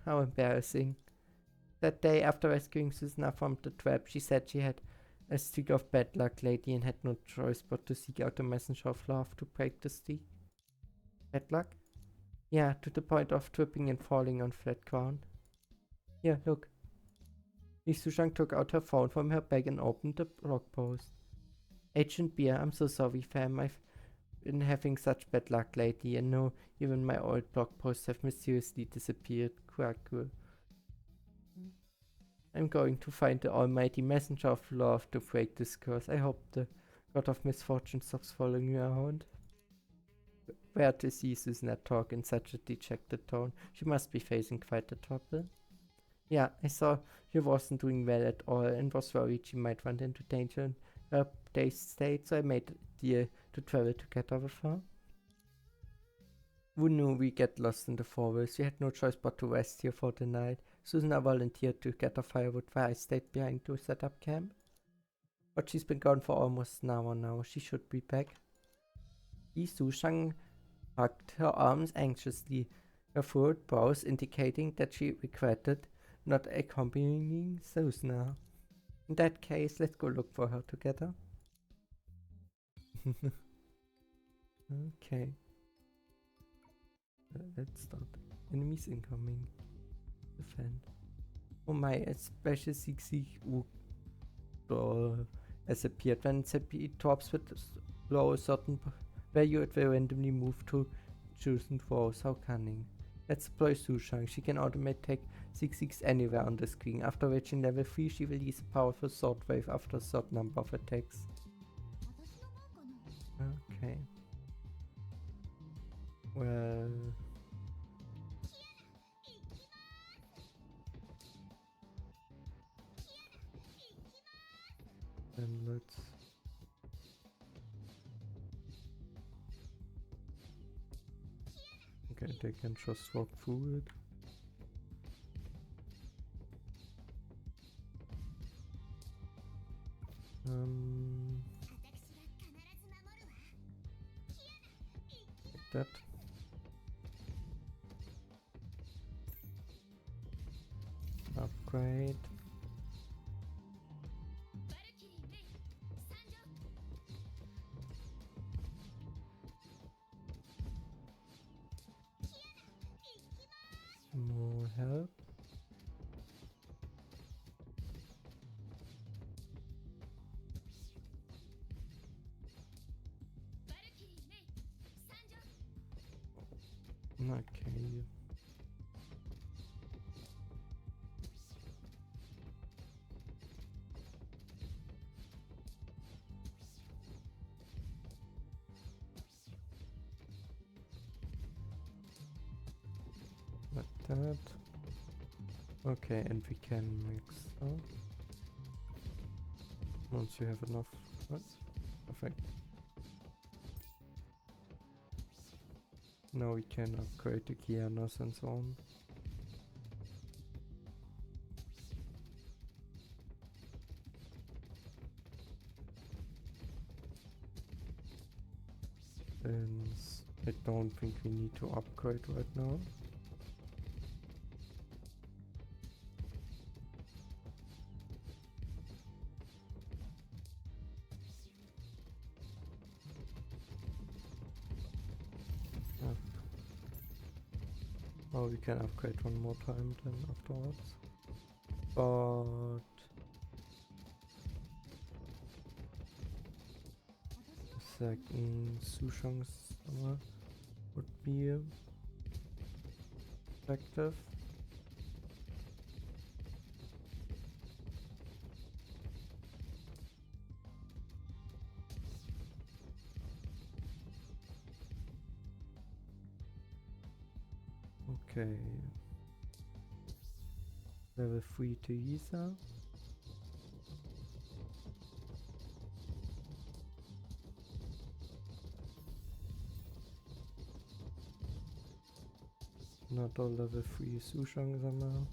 How embarrassing. That day, after rescuing Susanna from the trap, she said she had a streak of bad luck lately and had no choice but to seek out a messenger of love to break the streak. Bad luck? Yeah, to the point of tripping and falling on flat ground. Here, look. Sushang took out her phone from her bag and opened the blog post. Agent Beer, I'm so sorry, fam. I've been having such bad luck lately, and no, even my old blog posts have mysteriously disappeared. Quackle. I'm going to find the almighty messenger of love to break this curse. I hope the god of misfortune stops following you around. Where to see Susanna talk in such a dejected tone? She must be facing quite a trouble. Yeah, I saw she wasn't doing well at all and was worried she might run into danger in her dazed state, so I made a deal to travel together with her. Who knew we get lost in the forest? We had no choice but to rest here for the night. Susanna volunteered to gather firewood while I stayed behind to set up camp. But she's been gone for almost an hour now. She should be back. Sushang hugged her arms anxiously, her furrowed brows indicating that she regretted not accompanying Susanna. In that case, let's go look for her together. Okay. Let's start. Enemies incoming. Defend. Oh my, a special 6 has appeared. When it drops with below a certain value, it will randomly move to chosen rows. How cunning. Let's deploy Sushang. She can automate take 6 anywhere on the screen. After reaching level 3, she will use a powerful sword wave after a certain number of attacks. Okay. Well... then let's... okay, they can just walk through it. Like that. Upgrade. More help. Okay. Like that. Okay, and we can mix up. Once you have enough. What? Perfect. Now we can upgrade the Kianas and so on. And I don't think we need to upgrade right now. Oh, we can upgrade one more time then afterwards. But second Sushang's would be effective. Okay. Level 3 Theresa. Not all level 3 Sushang somehow.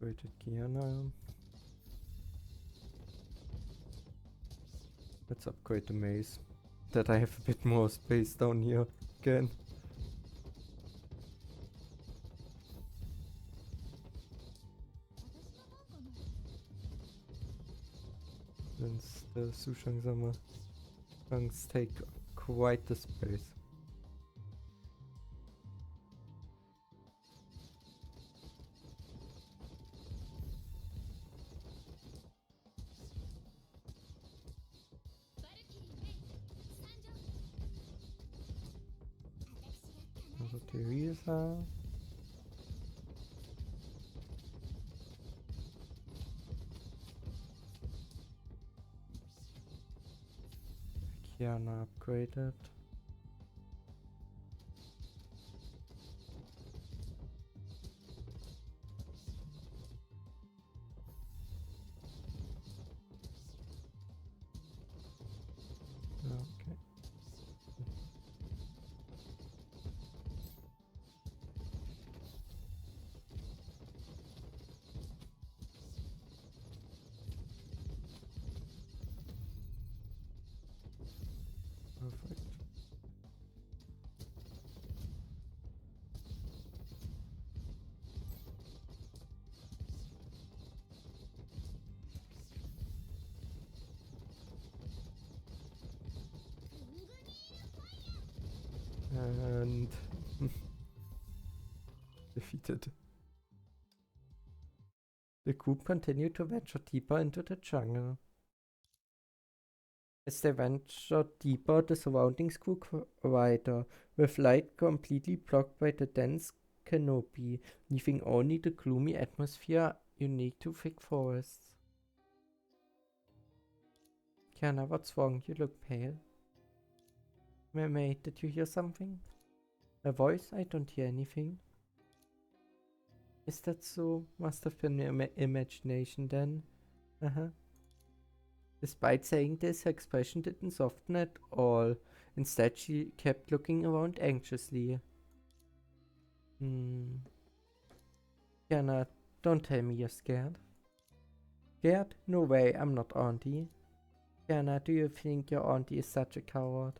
Rated Kiana. Let's upgrade the maze. That I have a bit more space down here again. Since the Sushang Sama chunks take quite the space. Also Theresa. Kiana upgraded. Okay. Perfect. And defeated. The group continued to venture deeper into the jungle. As they ventured deeper, the surroundings grew quieter, with light completely blocked by the dense canopy, leaving only the gloomy atmosphere unique to thick forests. Kiana, what's wrong? You look pale. Mermaid, did you hear something? A voice? I don't hear anything. Is that so? Must have been your imagination then. Despite saying this, her expression didn't soften at all. Instead, she kept looking around anxiously. Kiana, don't tell me you're scared. Scared? No way, I'm not Auntie. Kiana, do you think your auntie is such a coward?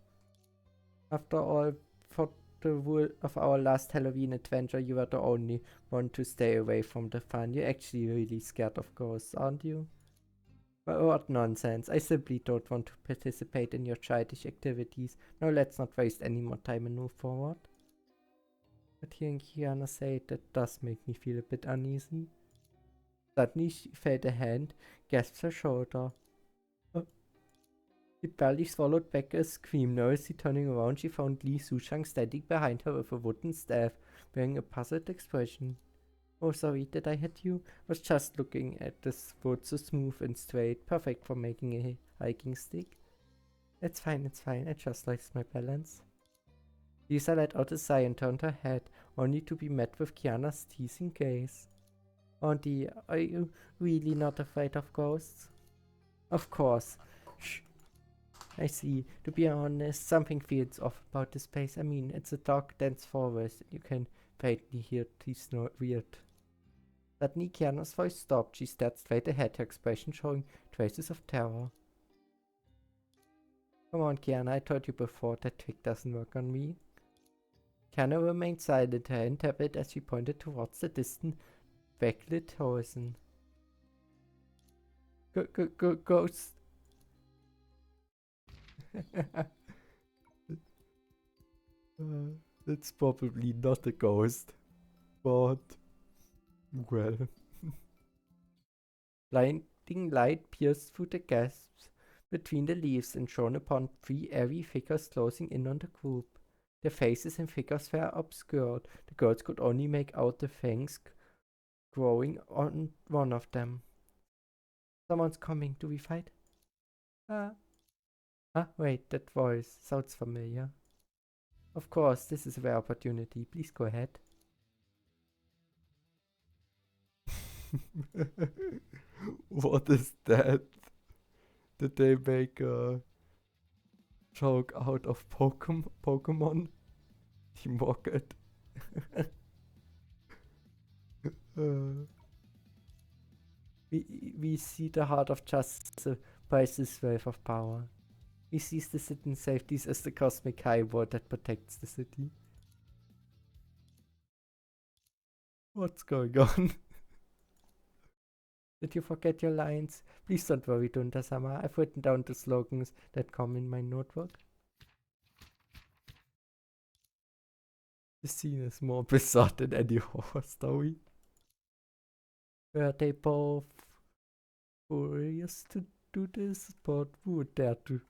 After all, for the rule of our last Halloween adventure, you were the only one to stay away from the fun. You're actually really scared of ghosts, aren't you? What nonsense. I simply don't want to participate in your childish activities. Now let's not waste any more time and move forward. But hearing Kiana say it, that does make me feel a bit uneasy. Suddenly she felt a hand grasp her shoulder. She barely swallowed back a scream. Nervously turning around, she found Li Sushang standing behind her with a wooden staff, wearing a puzzled expression. Oh, sorry, did I hit you? Was just looking at this wood, so smooth and straight, perfect for making a hiking stick. It's fine, I just lost my balance. Lisa let out a sigh and turned her head, only to be met with Kiana's teasing gaze. Auntie, are you really not afraid of ghosts? Of course. Shh. I see. To be honest, something feels off about this place. I mean, it's a dark, dense forest, and you can faintly hear these weird. Suddenly, Kiana's voice stopped. She stared straight ahead, her expression showing traces of terror. Come on, Kiana, I told you before that trick doesn't work on me. Kiana remained silent, her hand tapped as she pointed towards the distant, backlit horizon. Ghost! It's probably not a ghost, but well. Blinding light pierced through the gaps between the leaves and shone upon 3 airy figures closing in on the group. Their faces and figures were obscured. The girls could only make out the fangs growing on one of them. Someone's coming. Do we fight? Ah, wait, that voice sounds familiar. Of course, this is a rare opportunity. Please go ahead. What is that? Did they make a joke out of Pokemon? He mock it. uh, we see the heart of justice by this wave of power. He sees the city's safeties as the cosmic high wall that protects the city. What's going on? Did you forget your lines? Please don't worry, Dunda-sama. I've written down the slogans that come in my notebook. The scene is more bizarre than any horror story. Were they both curious to do this, but who would dare to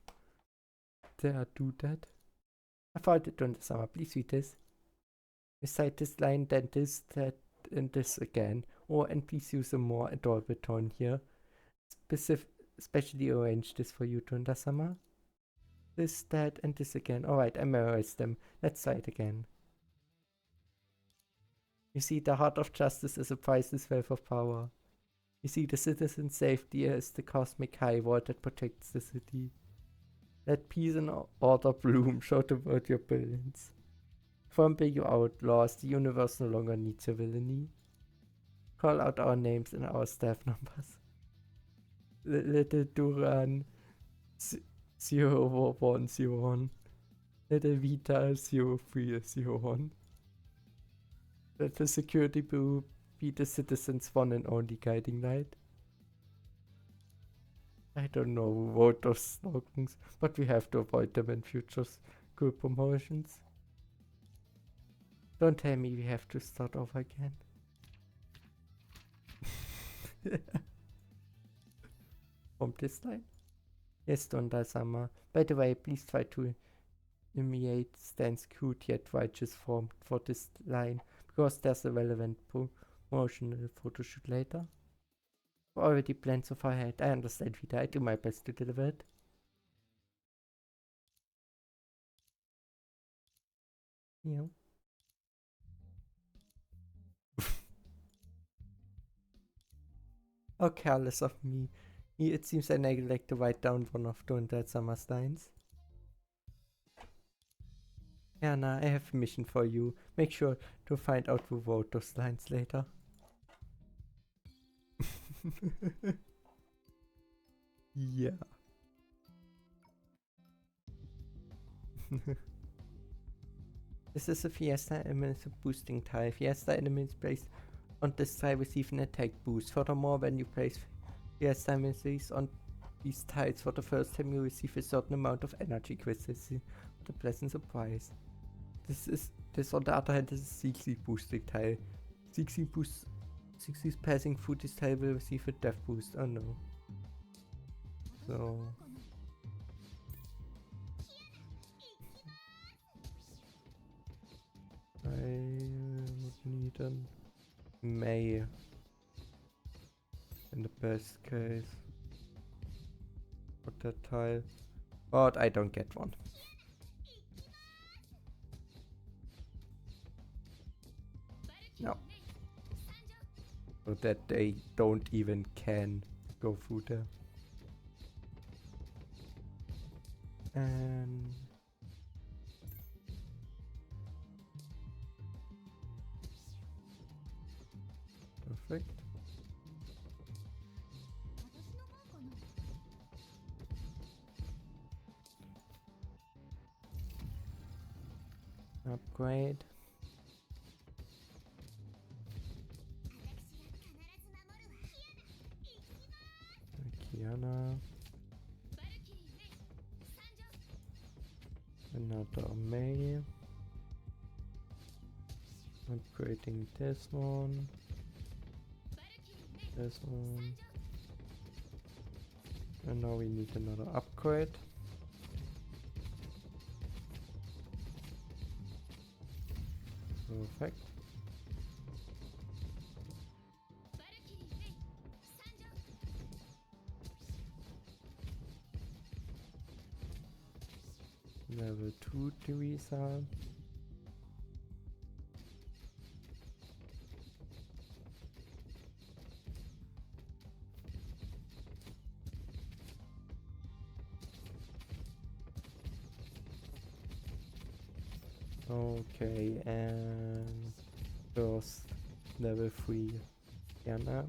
do that? I found it, Dunda-sama. Please read this. Recite this line, then this, that, and this again. Oh, and please use a more adorable tone here. Especially arrange this for you, Dunda-sama. This, that, and this again. Alright, I memorized them. Let's try it again. You see, the heart of justice is a priceless wealth of power. You see, the citizen's safety is the cosmic high wall that protects the city. Let peace and order bloom. Show the world your brilliance. Trample you outlaws. The universe no longer needs your villainy. Call out our names and our staff numbers. Little Duran 0101. Little Vita 0301. Let the security bureau be the citizens' one and only guiding light. I don't know who wrote those slogans, but we have to avoid them in future school promotions. Don't tell me we have to start over again. From this line? Yes, Dunda-sama. By the way, please try to imitate Stan's cute yet righteous form for this line, because there's a relevant promotional photo shoot later. We're already planned so far ahead. I understand, Vita. I do my best to deliver it. Yeah. How careless of me. It seems I neglect to write down one of Dunda-sama's lines. Anna, I have a mission for you. Make sure to find out who wrote those lines later. Yeah. This is a Fiesta element boosting tile. Fiesta elements placed on this tile receive an attack boost. Furthermore, when you place Fiesta elements on these tiles for the first time, you receive a certain amount of energy crystals. What a pleasant surprise. This on the other hand is a 60 boosting tile. 60 passing through this tile will receive a death boost. Oh no. So I would need an May in the best case for that tile, but I don't get one. No. So that they don't even can go through there. And perfect. Upgrade. Kiana. Another May. Upgrading this one. This one. And now we need another upgrade. Perfect. Level 2 Theresa. Okay, and first level 3 Yana.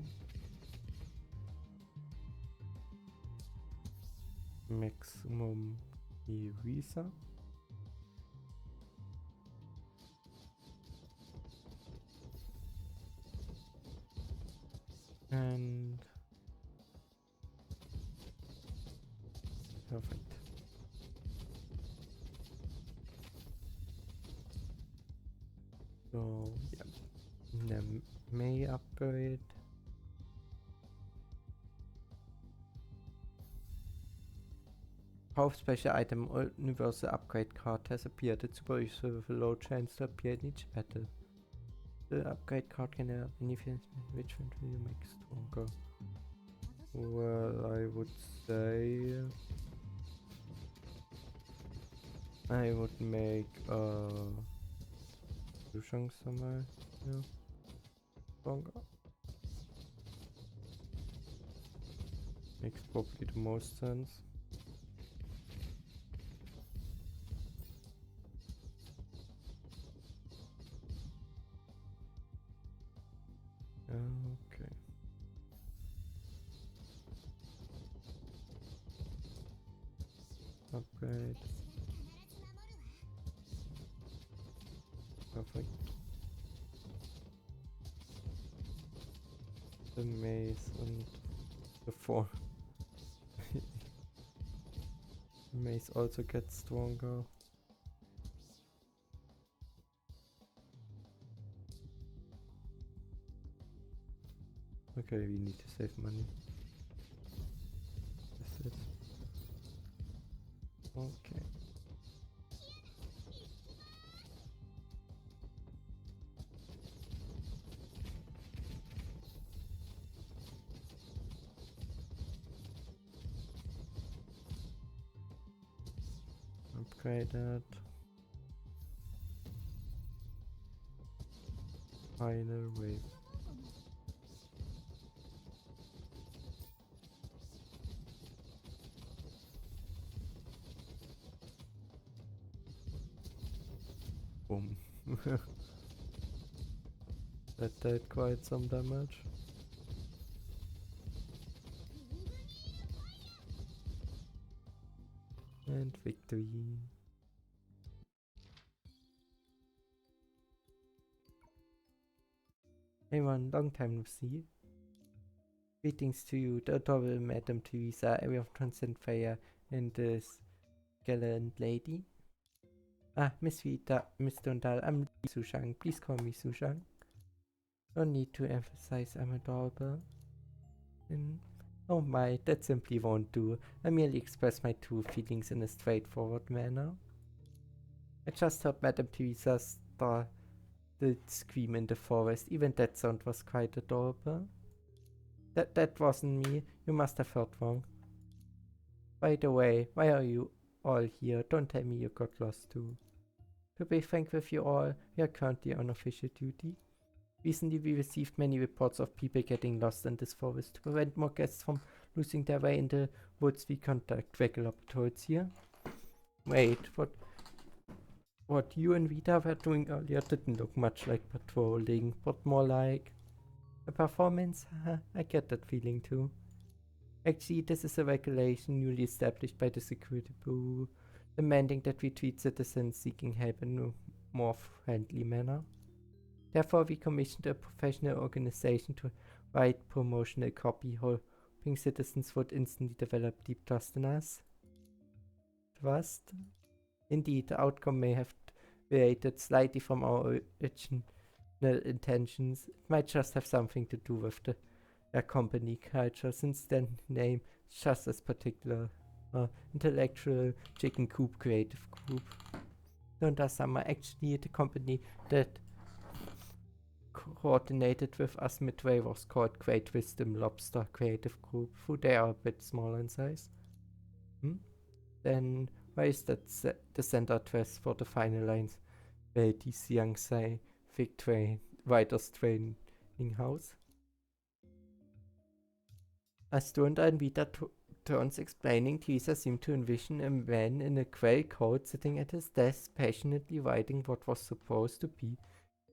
Maximum Theresa. And perfect. So yeah, the May upgrade. Kauf special item or universal upgrade card has appeared. It's super useful with a low chance to appear in each battle. The upgrade card can have benefits. Which one will you make stronger? Well, I would say I would make Yushang somewhere stronger. Makes probably the most sense. Okay. Upgrade. Perfect. The maze and the 4. The maze also gets stronger. Okay, we need to save money. That's it. Okay. Upgrade that. Final wave. Boom. That did quite some damage. And victory. Hey man, long time no see. Greetings to you, the adorable Madam Theresa, area of Transcend Freya, and this gallant lady. Ah, Miss Vita, Miss Dundal, I'm Sushang. Please call me Sushang. No need to emphasize I'm adorable. And oh my, that simply won't do. I merely express my true feelings in a straightforward manner. I just heard Madame Theresa started scream in the forest. Even that sound was quite adorable. That wasn't me. You must have heard wrong. By the way, why are you all here? Don't tell me you got lost too. To be frank with you all, we are currently on official duty. Recently we received many reports of people getting lost in this forest. To prevent more guests from losing their way in the woods, we conduct regular patrols here. Wait, what you and Vita were doing earlier didn't look much like patrolling, but more like a performance? I get that feeling too. Actually, this is a regulation newly established by the Security Bureau, demanding that we treat citizens seeking help in a more friendly manner. Therefore, we commissioned a professional organization to write promotional copy, hoping citizens would instantly develop deep trust in us. Trust? Indeed, the outcome may have varied slightly from our original intentions. It might just have something to do with their company culture, since their name is just as particular. Intellectual Chicken Coop Creative Group. Donda Summer, actually the company that coordinated with us midway was called Great Wisdom Lobster Creative Group, who they are a bit smaller in size. Then Why is that the center dress for the final lines? Dies young sei Fig Train, Writers Training House. As Dunda and Vita turns explaining, Theresa seemed to envision a man in a grey coat sitting at his desk, passionately writing what was supposed to be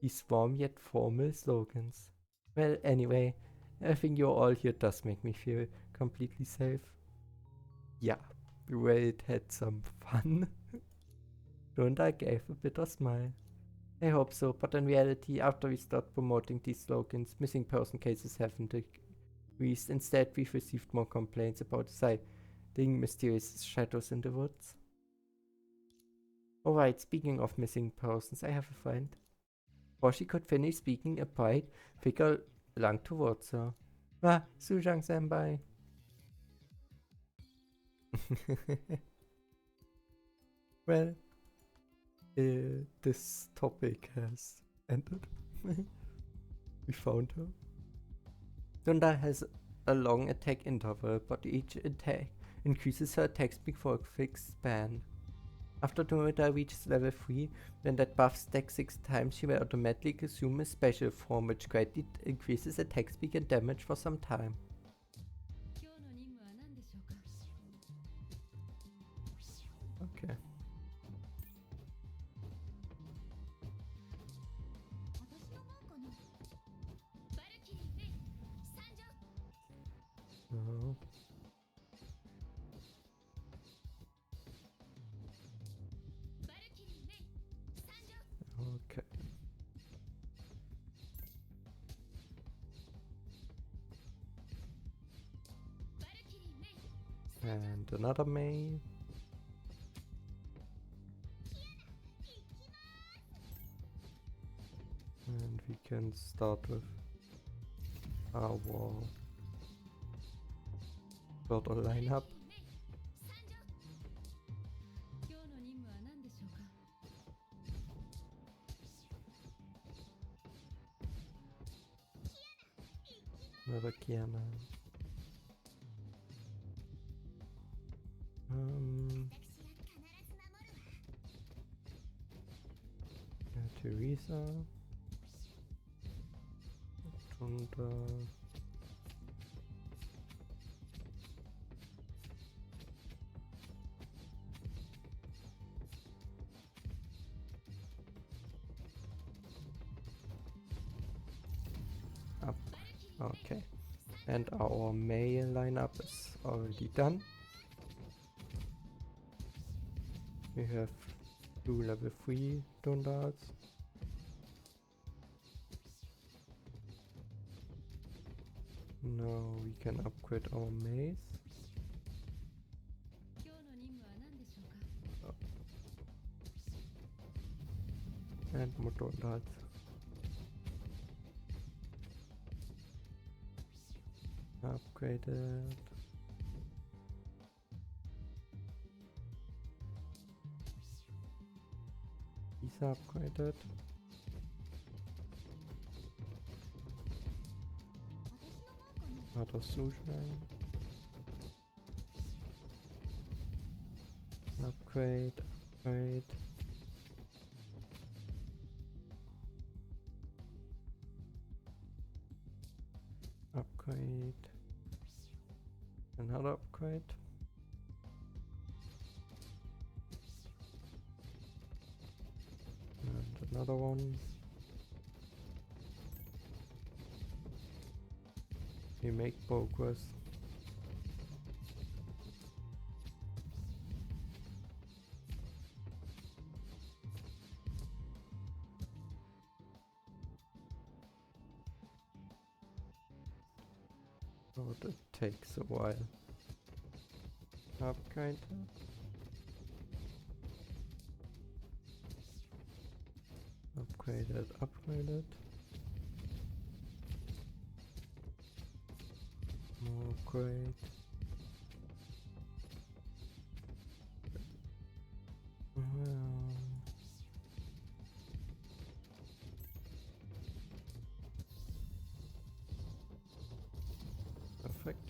these warm yet formal slogans. Well, anyway, having you all here does make me feel completely safe. Yeah, Wade had some fun. Dunda gave a bitter smile. I hope so, but in reality, after we start promoting these slogans, missing person cases haven't decreased. Instead, we've received more complaints about sighting mysterious shadows in the woods. Alright, speaking of missing persons, I have a friend. Before she could finish speaking, a bright figure lunged towards her. Ah, Suzhang-senpai. Well, this topic has ended. We found her. Dunda has a long attack interval, but each attack increases her attack speed for a fixed span. After Dunda reaches level 3, when that buff stacks 6 times, she will automatically assume a special form which greatly increases attack speed and damage for some time. Okay. So. Okay. And another May. And we can start with our further lineup. Another Kiana. Theresa. Dunda. Up. Okay. And our male lineup is already done. We have 2 level 3 Dundas. Now we can upgrade our maze. Oh. And more Dundas. Upgraded. He's upgraded. Another Suzhang. Upgrade, upgrade. Upgrade. Another upgrade. And another one. We make progress. Oh, that takes a while. Upgrade. Upgraded, upgraded. More upgrade. Perfect.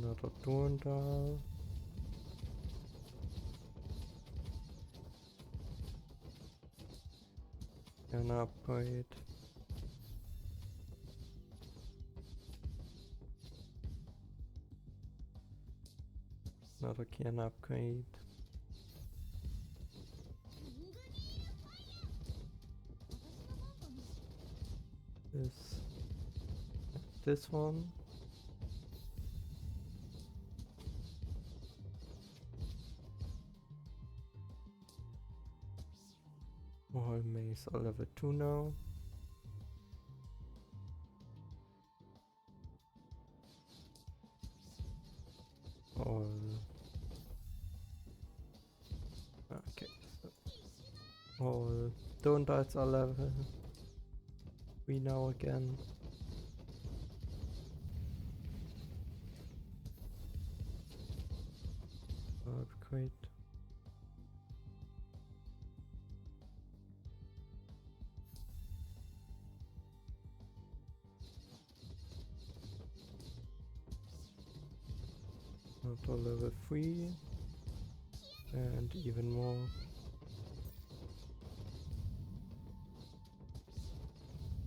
Another Durandal. An upgrade. Another can upgrade. This one. All maze are level 2 now. All. Okay. So all Durandals are level 3 now again. Upgrade. Another level 3. And even more.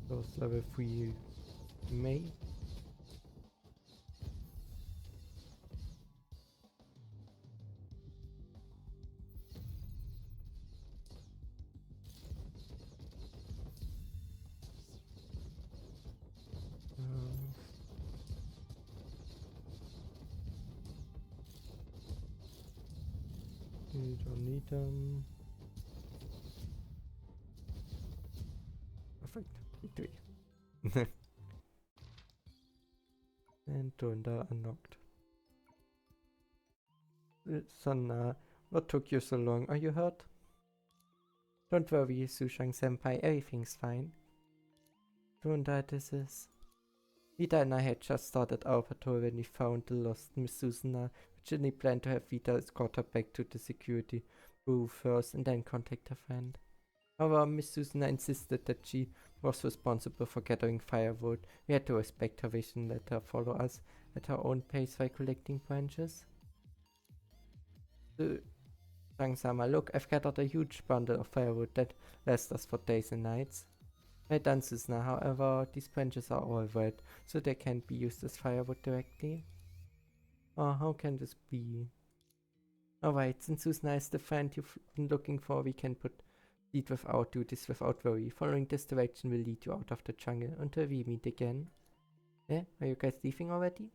Those level 3 May. We don't need them. Perfect. Victory. And Dunda unlocked. Sonna, what took you so long? Are you hurt? Don't worry, Sushang-senpai, everything's fine. Dunda, this is... Vita and I had just started our patrol when we found the lost Miss Susana. Originally planned to have Vita escort her back to the security booth first and then contact her friend. However, Miss Susana insisted that she was responsible for gathering firewood. We had to respect her wish and let her follow us at her own pace while collecting branches. Sang-sama, look, I've gathered a huge bundle of firewood that lasts us for days and nights. Well done, Susana. However, these branches are all wet, so they can't be used as firewood directly. Oh, how can this be? Alright, since Susana is the friend you've been looking for, we can proceed with our duties without worry. Following this direction will lead you out of the jungle until we meet again. Eh? Are you guys leaving already?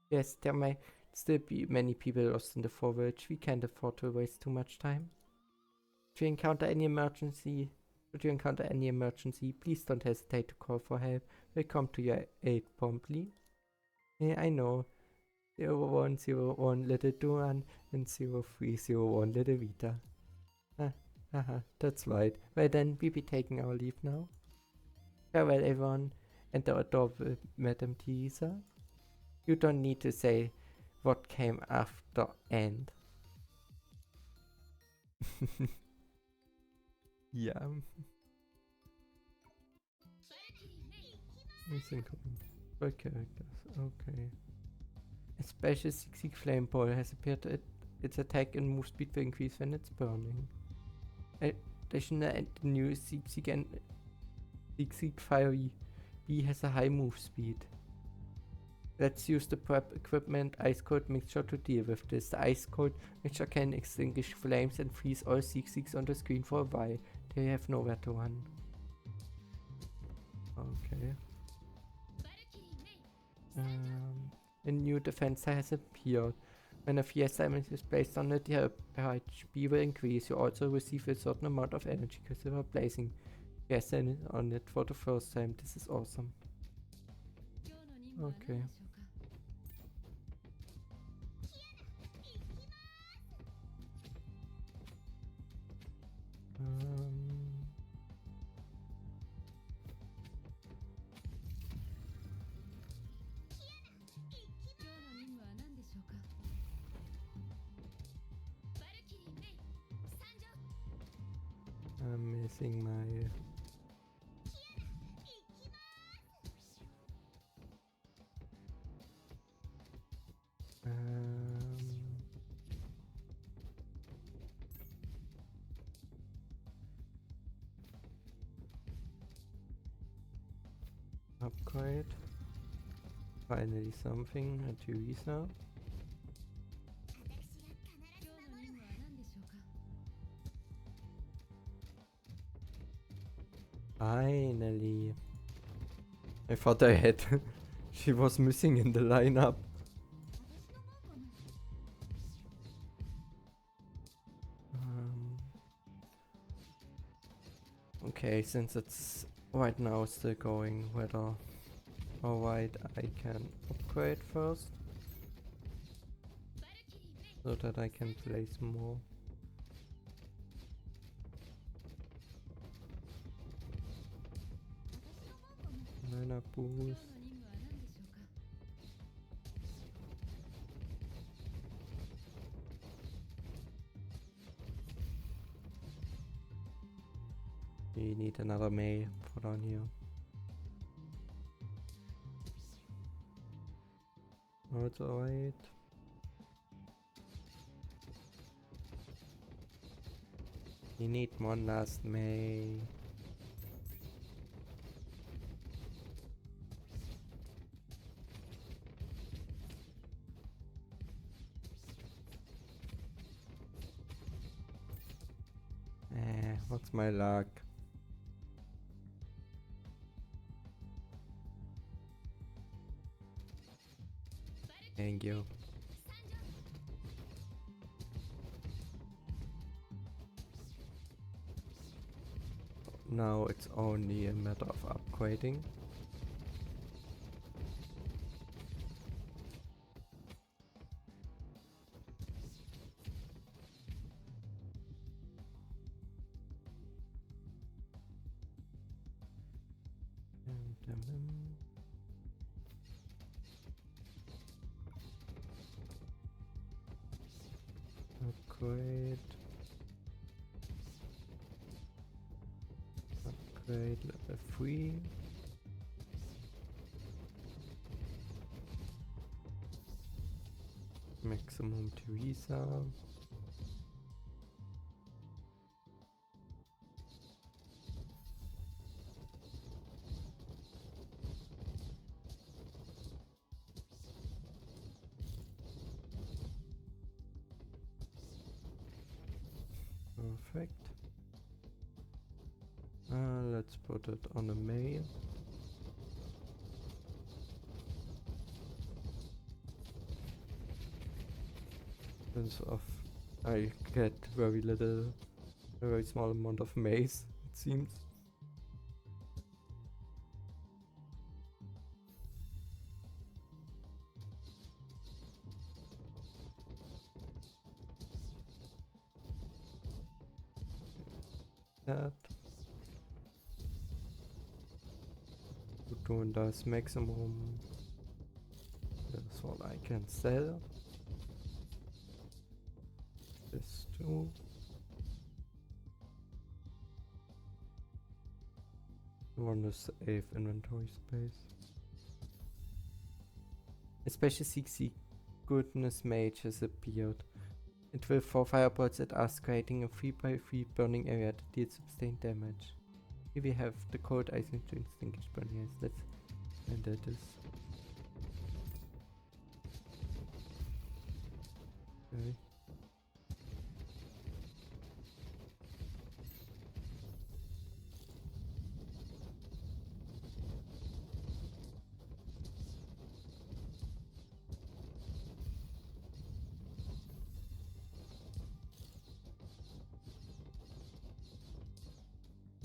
Yes, there might still be many people lost in the Voyage. We can't afford to waste too much time. If you encounter any emergency, please don't hesitate to call for help. We'll come to your aid promptly. Yeah, I know. 0101 Little Duan and 0301 Little Vita. Haha, that's right. Well then, we'll be taking our leave now. Farewell everyone, and the adorable Madame Theresa. You don't need to say what came after and. Yeah. What characters? Okay. A special Zigzag flame ball has appeared. Its attack and move speed will increase when it's burning. Additionally, the new Zigzag Fire B has a high move speed. Let's use the prep equipment Ice Cold Mixture to deal with this. The Ice Cold Mixture can extinguish flames and freeze all Zigzags on the screen for a while. They have nowhere to run. Okay. A new defense has appeared. When a fiesta element is placed on it, the HP will increase. You also receive a certain amount of energy because you are placing fiesta on it for the first time. This is awesome. Okay. I'm missing my... Upgrade. Finally something. A Theresa. Finally. I thought I had. She was missing in the lineup. Okay, since it's right now still going whether or white, I can upgrade first. So that I can place more. Mana boost. We need another May for down here. Oh, it's alright. We need one last May. What's my luck? Thank you. Now it's only a matter of upgrading. Upgrade. Upgrade level 3. Maximum Theresa. Perfect. Let's put it on a May. Since I get very little, a very small amount of Mays, it seems. That. Doing das maximum. That's what I can sell. This too. I want to save inventory space. Especially CC Goodness Mage has appeared. It will throw fireballs at us, creating a 3x3 burning area that deals sustained damage. Here we have the cold icing to extinguish burning. Yes, let's and that is. Okay.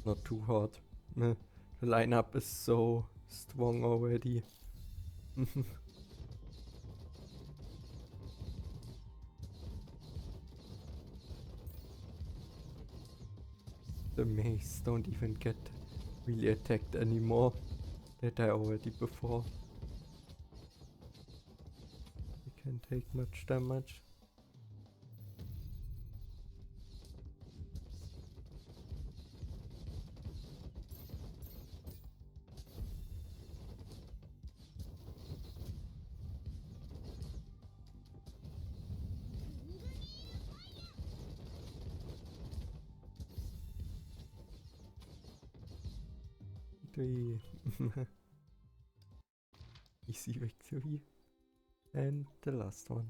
Not too hard. The lineup is so strong already. The maze don't even get really attacked anymore. That I already before. They can't take much damage. victory. Easy victory. And the last one.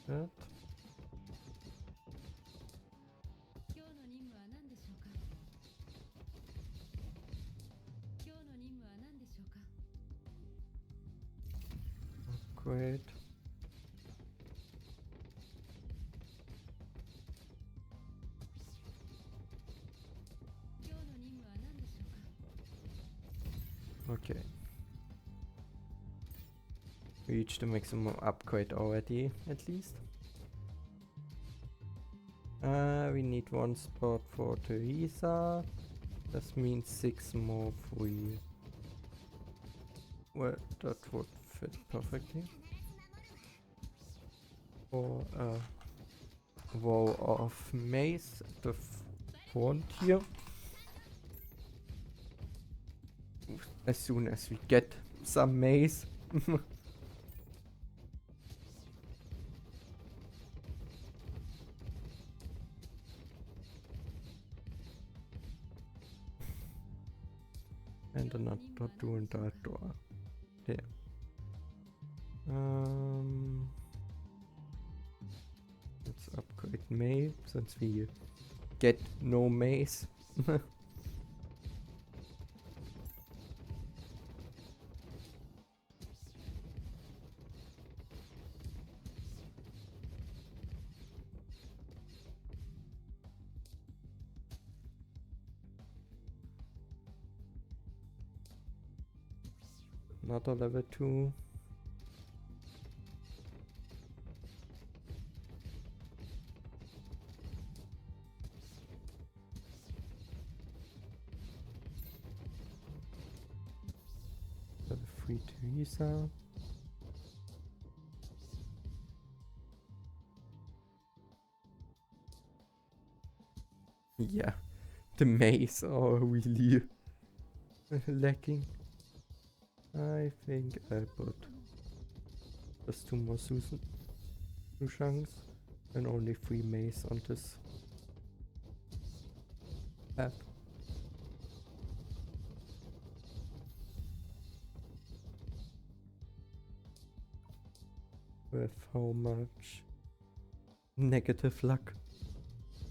That. Great. Okay. Reach the maximum upgrade already, at least. We need one spot for Theresa. This means 6 more free. Well, that would fit perfectly. For a row of maze at the front here. As soon as we get some maze. And another doing that door. There. Let's upgrade May since we get no maze. Another level 2. Level 3 Theresa. Yeah, the maze are really lacking. I think I put just 2 more Sushans and only 3 maze on this app. With how much negative luck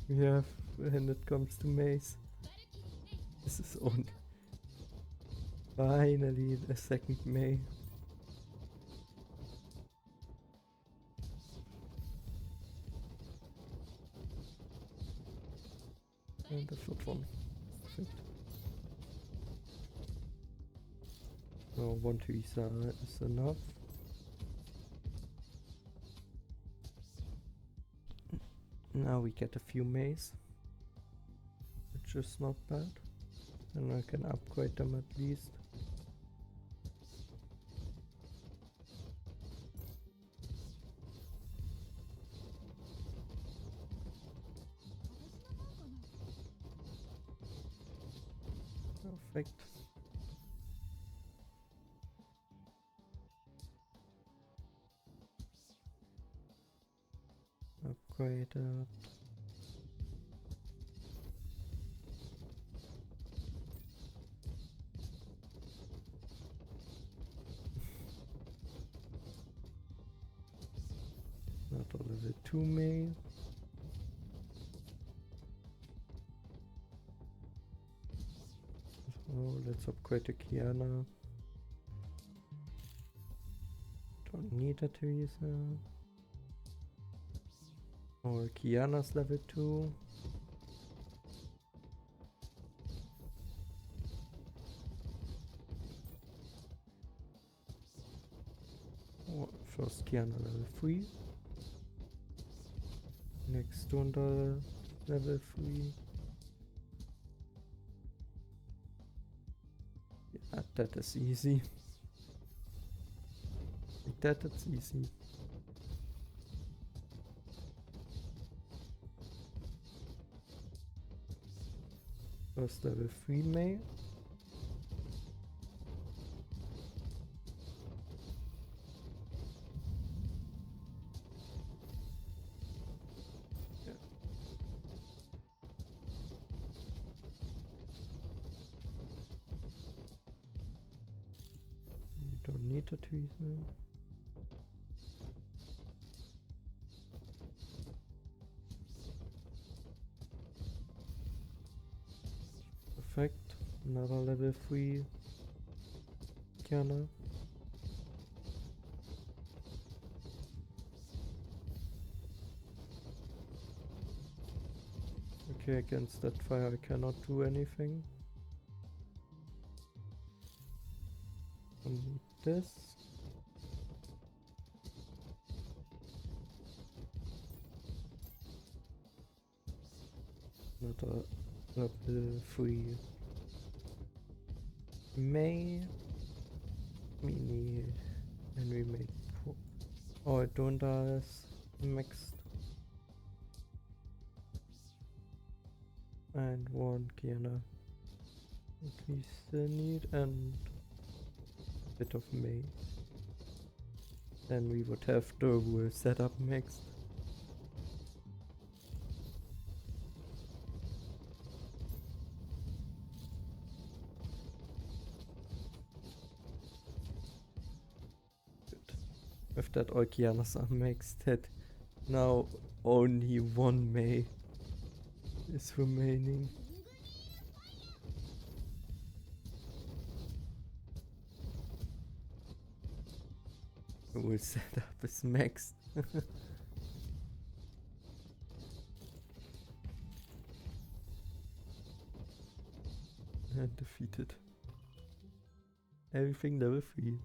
we have when it comes to maze. This is only finally the second May. And the third one. Perfect. So 1 Theresa is enough. Now we get a few maze, which is not bad. And I can upgrade them at least. Perfect. Upgrade it. Another level 2 mail. So let's upgrade the Kiana. Don't need a Theresa. Oh, Kiana's level 2. Oh, first Kiana level 3. Next one the Level 3. Yeah, that is easy. Like that, it's easy. First level 3 May. Don't need a Theresa. Perfect. Another level 3 Kiana. Okay, against that fire I cannot do anything. And this. Another level 3 May. Mini. And we make all Dundas mixed. And one Kiana. We still need and a bit of May. Then we would have the whole setup mixed. Good. With that all Kianas are mixed, that now only one May is remaining. The whole setup is maxed. And defeated. Everything level 3.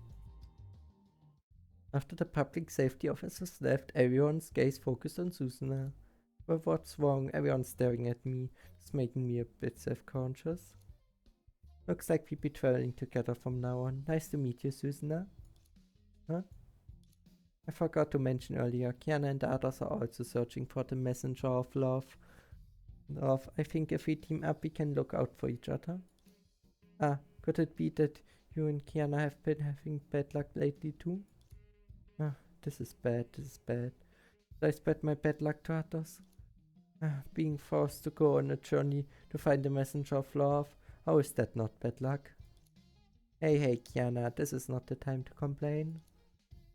After the public safety officers left, everyone's gaze focused on Susanna. But what's wrong? Everyone's staring at me. It's making me a bit self-conscious. Looks like we'll be traveling together from now on. Nice to meet you, Susanna. Huh? I forgot to mention earlier, Kiana and the others are also searching for the messenger of love. I think if we team up, we can look out for each other. Ah, could it be that you and Kiana have been having bad luck lately too? Ah, this is bad. Did I spread my bad luck to others? Ah, being forced to go on a journey to find the messenger of love. How is that not bad luck? Hey, Kiana, this is not the time to complain.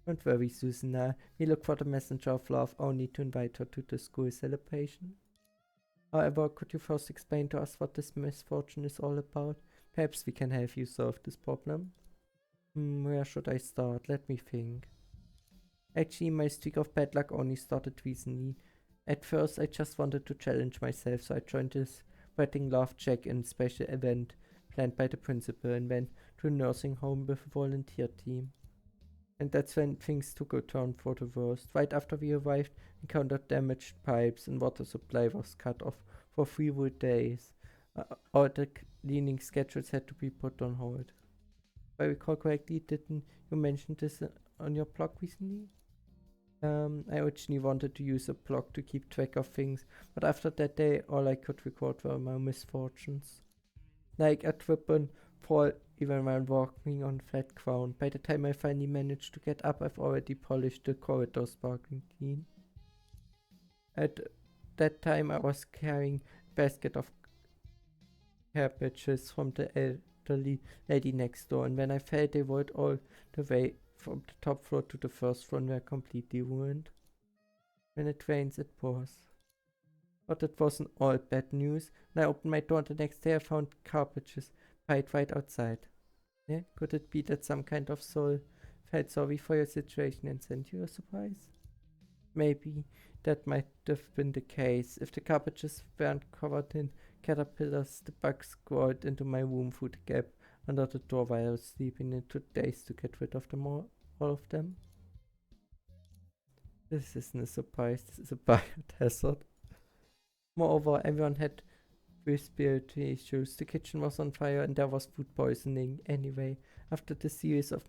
Don't worry, Susanna. We look for the messenger of love only to invite her to the school celebration. However, could you first explain to us what this misfortune is all about? Perhaps we can help you solve this problem. Where should I start? Let me think. Actually, my streak of bad luck only started recently. At first, I just wanted to challenge myself, so I joined this Spreading Love check-in special event planned by the principal and went to a nursing home with a volunteer team. And that's when things took a turn for the worst. Right after we arrived, we encountered damaged pipes and water supply was cut off for 3 whole days. All the cleaning schedules had to be put on hold. If I recall correctly, didn't you mention this on your blog recently? I originally wanted to use a blog to keep track of things, but after that day, all I could record were my misfortunes. Like a trip and fall even while walking on flat ground. By the time I finally managed to get up, I've already polished the corridor sparkling clean. At that time, I was carrying a basket of cabbages from the elderly lady next door, and when I fell, they rolled all the way from the top floor to the first floor and were completely ruined. When it rains, it pours. But it wasn't all bad news. When I opened my door the next day, I found cabbages piled right outside. Yeah, could it be that some kind of soul felt sorry for your situation and sent you a surprise? Maybe that might have been the case. If the cabbages weren't covered in caterpillars, the bugs crawled into my room through the gap under the door while I was sleeping. It took days to get rid of them all of them. This isn't a surprise, this is a biohazard. Moreover, everyone had respiratory issues. The kitchen was on fire and there was food poisoning. Anyway, after the series of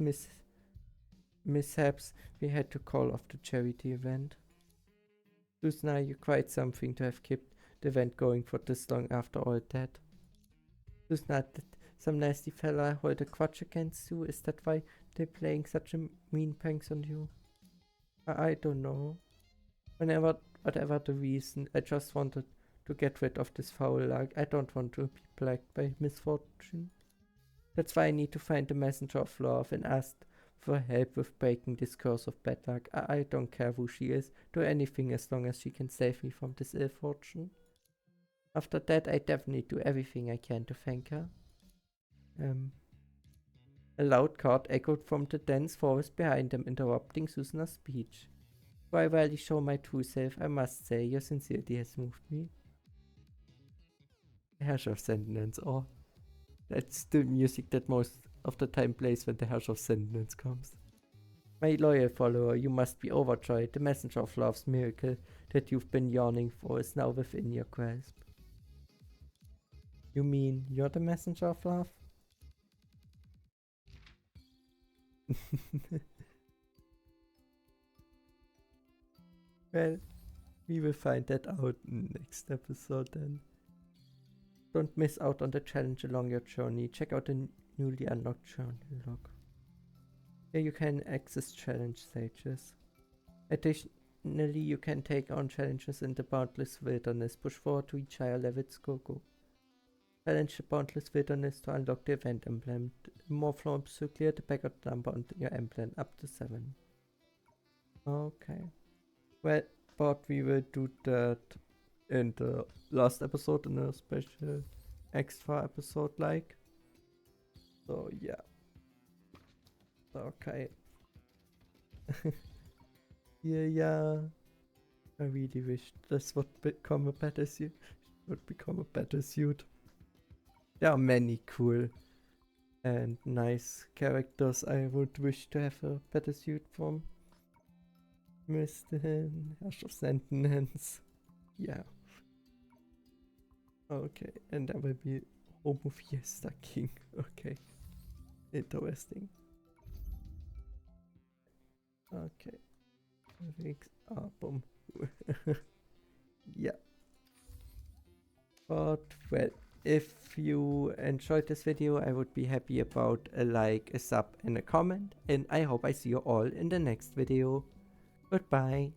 mishaps, we had to call off the charity event. Susana, you quite something to have kept the event going for this long after all that. Susana, did some nasty fella hold a grudge against you? Is that why they're playing such a mean pranks on you? I don't know. Whatever the reason, I just wanted to get rid of this foul luck. I don't want to be plagued by misfortune. That's why I need to find the messenger of love and ask for help with breaking this curse of bad luck. I don't care who she is. Do anything as long as she can save me from this ill fortune. After that, I definitely do everything I can to thank her. A loud cart echoed from the dense forest behind them, interrupting Susana's speech. Before I rarely show my true self, I must say your sincerity has moved me. Herrscher of Sentence, oh. That's the music that most of the time plays when the Herrscher of Sentence comes. My loyal follower, you must be overjoyed. The messenger of love's miracle that you've been yearning for is now within your grasp. You mean you're the messenger of love? Well, we will find that out in the next episode then. Don't miss out on the challenge along your journey. Check out the newly unlocked journey log. Here you can access challenge stages. Additionally, you can take on challenges in the Boundless Wilderness. Push forward to each higher level. Go. Challenge the Boundless Wilderness to unlock the event emblem. The more floors you clear, the bigger the number on your emblem, up to 7. Okay. Well, but we will do that in the last episode, in a special extra episode like. So yeah. Okay. Yeah. I really wish this would become a better suit. There are many cool and nice characters I would wish to have a better suit from. Mr. Herrscher of Sentence. Yeah. Okay, and there will be HOMU Fiesta King. Okay. Interesting. Okay. Album. Yeah. But well, if you enjoyed this video, I would be happy about a like, a sub and a comment. And I hope I see you all in the next video. Goodbye.